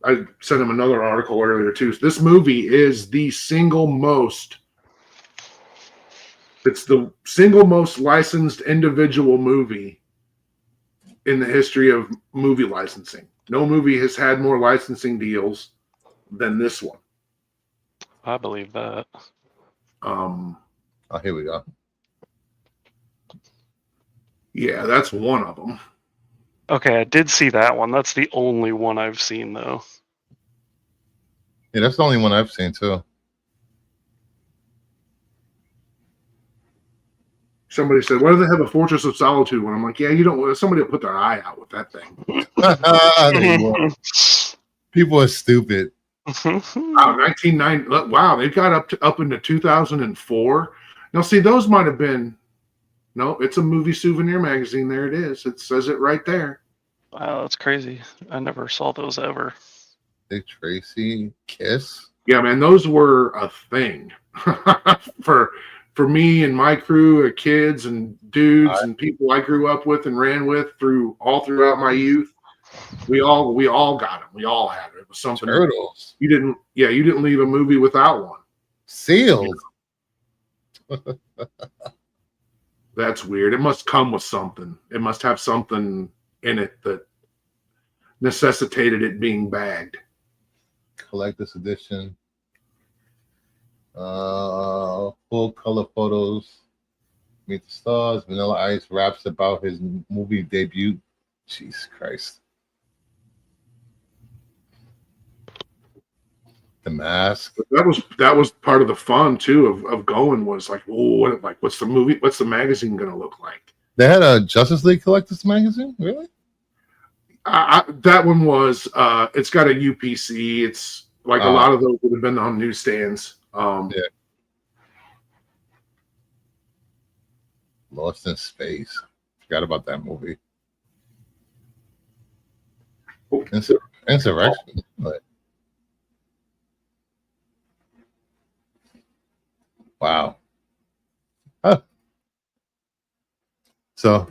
S2: I sent him another article earlier too. This movie is the single most. It's the single most licensed individual movie in the history of movie licensing. No movie has had more licensing deals than this one.
S4: I believe that.
S1: Here we go.
S2: Yeah, that's one of them.
S4: Okay, I did see that one. That's the only one I've seen, though.
S1: Yeah, that's the only one I've seen, too.
S2: Somebody said, why do they have a Fortress of Solitude one? I'm like, yeah, you don't. Somebody will put their eye out with that thing.
S1: People are stupid.
S2: Wow, 1990. Wow, they got up into 2004. Now, see, those might have been. No, it's a movie souvenir magazine. There it is. It says it right there.
S4: Wow, that's crazy. I never saw those ever.
S1: Dick Tracy, Kiss.
S2: Yeah, man, those were a thing for me and my crew of kids and dudes and people I grew up with and ran with throughout my youth. We all got them. We all had it. It was something.
S1: Turtles.
S2: You didn't leave a movie without one.
S1: Sealed.
S2: That's weird. It must come with something. It must have something in it that necessitated it being bagged.
S1: Collector's edition. Full color photos. Meet the Stars. Vanilla Ice raps about his movie debut. Jesus Christ. The Mask.
S2: That was part of the fun too of going was like, what's the magazine gonna look like?
S1: They had a Justice League Collectors magazine, really?
S2: That one was it's got a UPC. It's like a lot of those would have been on newsstands.
S1: Yeah. Lost in Space. Forgot about that movie. Insurrection. But, wow. Huh. So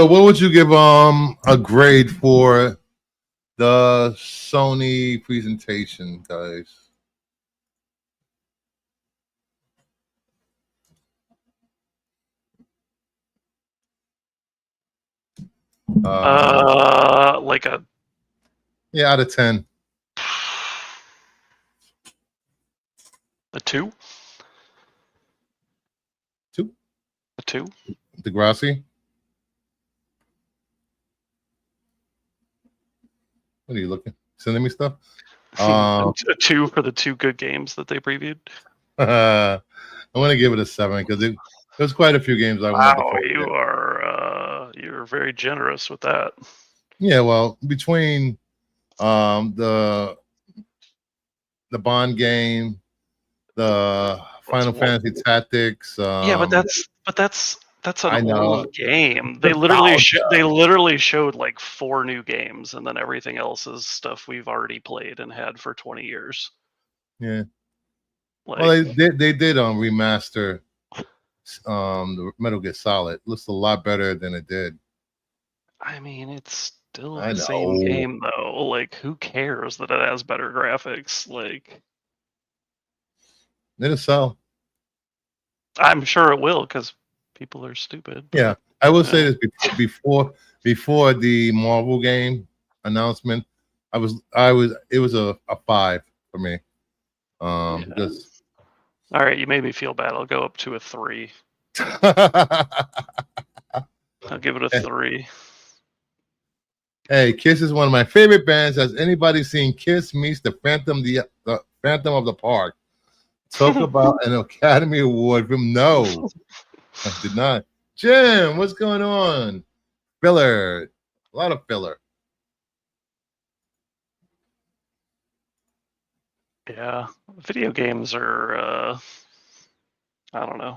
S1: what would you give a grade for the Sony presentation, guys?
S4: Like a
S1: out of 10.
S4: A 2?
S1: 2?
S4: A 2?
S1: Degrassi? What are you looking? Sending me stuff?
S4: A 2 for the 2 good games that they previewed.
S1: I want to give it a 7 because there's quite a few games I wanted to
S4: Wow, you're very generous with that.
S1: Yeah, well, between the Bond game, the Final Fantasy Tactics.
S4: But that's an old game. They
S1: Nostalgia.
S4: literally showed like 4 new games, and then everything else is stuff we've already played and had for 20 years.
S1: Yeah.
S4: Like,
S1: Well, they did remaster the Metal Gear Solid. Looks a lot better than it did.
S4: I mean, it's still
S1: I
S4: the same
S1: know.
S4: game though. Like, who cares that it has better graphics? Like,
S1: It'll sell.
S4: I'm sure it will because people are stupid.
S1: Yeah, I will say this before the Marvel game announcement, it was a 5 for me. Because
S4: all right, you made me feel bad. I'll go up to a 3. I'll give it a 3.
S1: Hey, Kiss is one of my favorite bands. Has anybody seen Kiss meets the Phantom of the Park? Talk about an Academy Award film. No, I did not. Jim, what's going on? Filler. A lot of filler.
S4: Yeah, video games are, I don't know,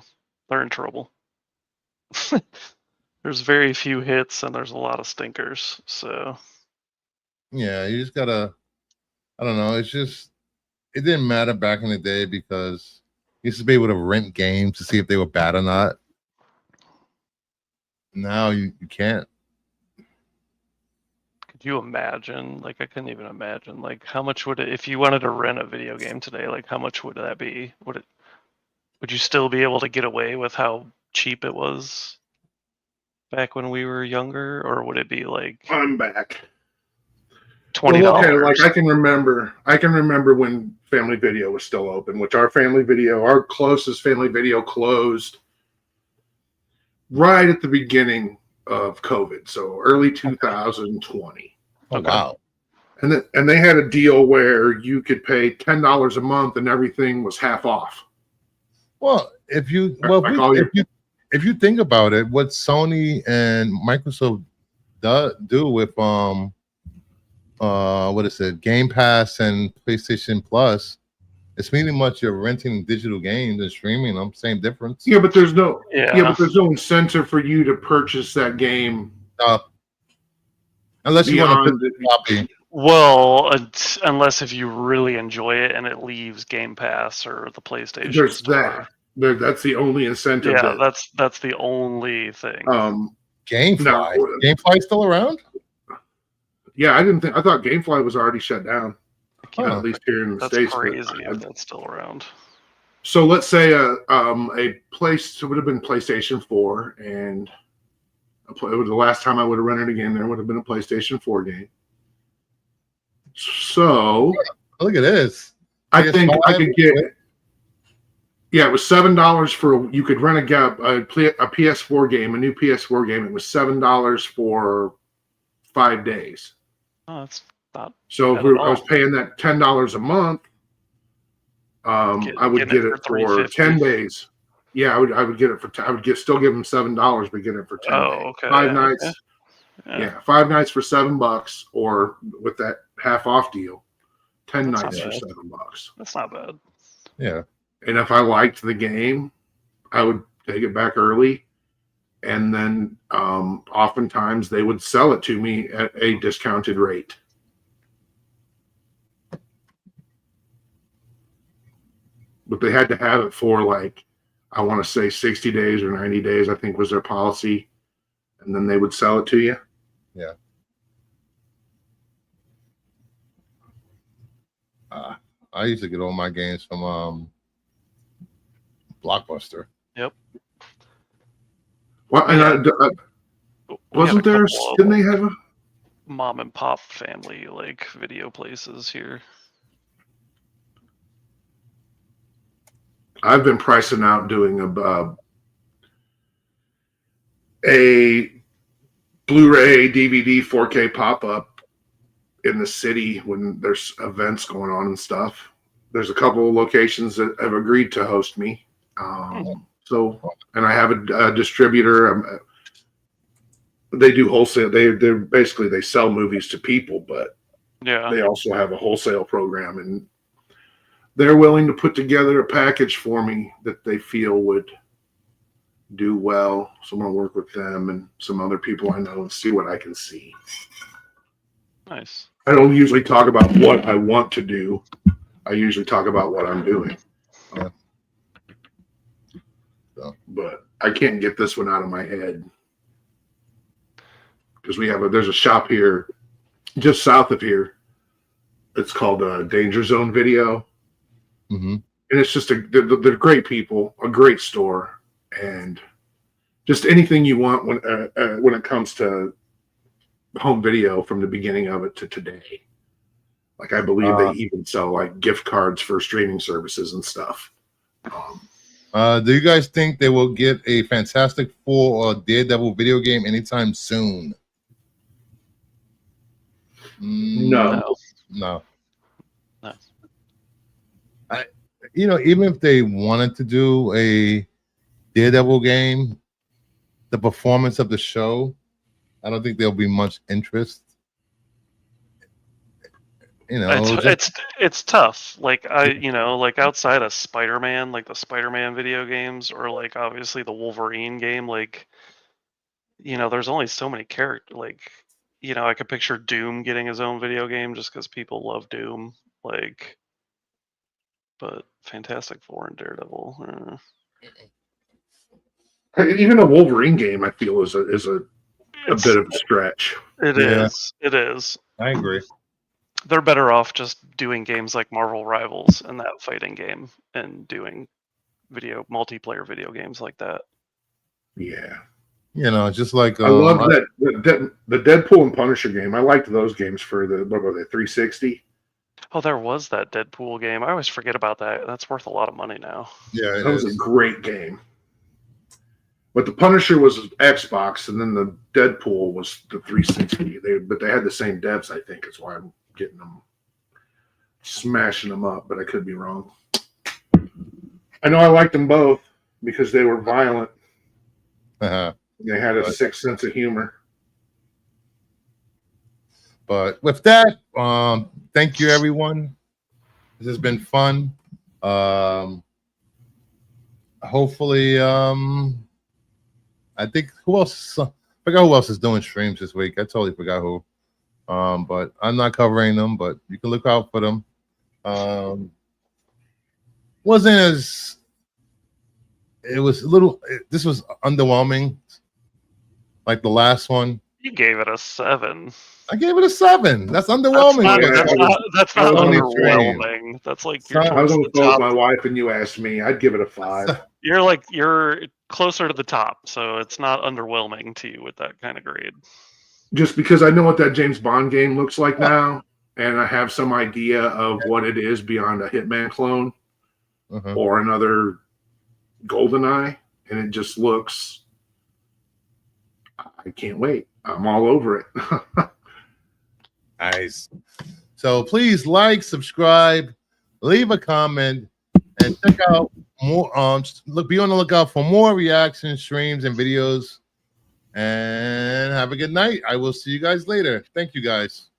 S4: they're in trouble. There's very few hits and there's a lot of stinkers. So
S1: Yeah, you just gotta. I don't know. It's just it didn't matter back in the day because you used to be able to rent games to see if they were bad or not. Now you can't.
S4: could you imagine? Like, I couldn't even imagine. Like, how much would it, if you wanted to rent a video game today? Like, how much would that be? Would you still be able to get away with how cheap it was back when we were younger, or would it be like
S2: I'm back.
S4: $20?
S2: Well, okay, like I can remember when Family Video was still open, which our closest Family Video closed right at the beginning of COVID, so early 2020.
S1: Oh, wow.
S2: And they had a deal where you could pay $10 a month and everything was half off.
S1: Well, if you think about it, what Sony and Microsoft do with what is it, Game Pass and PlayStation Plus, it's pretty much you're renting digital games and streaming them. Same difference.
S2: Yeah, but there's no incentive for you to purchase that game.
S1: Unless you want to put
S2: the
S1: copy.
S4: Well, unless if you really enjoy it and it leaves Game Pass or the PlayStation
S2: There's
S4: Store.
S2: That's the only incentive.
S4: Yeah, that's the only thing.
S1: GameFly. GameFly still around?
S2: Yeah, I thought GameFly was already shut down. At least here in the
S4: That's
S2: States.
S4: crazy if that's still around.
S2: So let's say it would have been PlayStation 4, and it was the last time I would have rented a game there would have been a PlayStation 4 game. So
S1: look at this.
S2: I think I could get Yeah, it was $7 for you could rent a PS4 game, a new PS4 game. It was $7 for 5 days.
S4: Oh, that's not.
S2: So
S4: bad
S2: if
S4: at
S2: I was
S4: all.
S2: paying that $10 a month, I would get it for 10 days. Yeah, I would get it for. I would still give them $7, but get it for 10 days.
S4: Okay.
S2: 5 nights.
S4: Okay.
S2: Yeah, 5 nights for $7, or with that half off deal, 10
S4: That's
S2: nights
S4: not
S2: for
S4: bad.
S2: $7.
S4: That's not bad.
S1: Yeah.
S2: And if I liked the game, I would take it back early, and then oftentimes they would sell it to me at a discounted rate. But they had to have it for, like, I want to say 60 days or 90 days, I think was their policy. And then they would sell it to you.
S1: Yeah. I used to get all my games from Blockbuster.
S4: Yep.
S2: Well, and wasn't there? Didn't they have a
S4: mom and pop family like video places here?
S2: I've been pricing out doing a Blu-ray, DVD, 4K pop-up in the city when there's events going on and stuff. There's a couple of locations that have agreed to host me. So, and I have a distributor. They do wholesale. They're basically, they sell movies to people, but
S4: yeah,
S2: they also have a wholesale program, and they're willing to put together a package for me that they feel would do well. So I'm going to work with them and some other people I know and see what I can see.
S4: Nice.
S2: I don't usually talk about what I want to do. I usually talk about what I'm doing.
S1: Yeah.
S2: But I can't get this one out of my head. Because there's a shop here just south of here. It's called Danger Zone Video.
S1: Mm-hmm.
S2: And it's just they're great people, a great store, and just anything you want when it comes to home video from the beginning of it to today. Like, I believe they even sell like gift cards for streaming services and stuff.
S1: Do you guys think they will get a Fantastic Four or Daredevil video game anytime soon?
S2: No.
S1: Even if they wanted to do a Daredevil game, the performance of the show, I don't think there'll be much interest.
S4: It's tough. Like like outside of Spider-Man, like the Spider-Man video games, or like obviously the Wolverine game, like there's only so many characters. Like I could picture Doom getting his own video game just because people love Doom. Like, but Fantastic Four and Daredevil.
S2: Even a Wolverine game, I feel, is a bit of a stretch.
S4: It is. It is.
S1: I agree.
S4: They're better off just doing games like Marvel Rivals and that fighting game, and doing multiplayer video games like that.
S2: Yeah.
S1: Just like
S2: I love that the Deadpool and Punisher game. I liked those games for the 360.
S4: Oh, there was that Deadpool game. I always forget about that. That's worth a lot of money now.
S1: Yeah,
S2: that was a great game. But the Punisher was Xbox, and then the Deadpool was the 360. But they had the same devs, I think. That's why I'm getting them, smashing them up. But I could be wrong. I know I liked them both because they were violent. They had a sick sense of humor.
S1: But with that, thank you, everyone. This has been fun. Hopefully, I think who else? I forgot who else is doing streams this week. I totally forgot who. But I'm not covering them. But you can look out for them. Wasn't as. It was a little. This was underwhelming. Like the last one.
S4: You gave it a 7.
S1: I gave it a 7. That's underwhelming.
S4: That's not underwhelming. That's like you're
S2: I was on the phone with my wife, and you asked me. I'd give it a 5.
S4: You're closer to the top, so it's not underwhelming to you with that kind of grade.
S2: Just because I know what that James Bond game looks like now, and I have some idea of what it is beyond a Hitman clone or another GoldenEye, and it just looks. I can't wait. I'm all over it.
S1: Nice. So please like, subscribe, leave a comment, and check out more. Be on the lookout for more reaction streams and videos. And have a good night. I will see you guys later. Thank you, guys.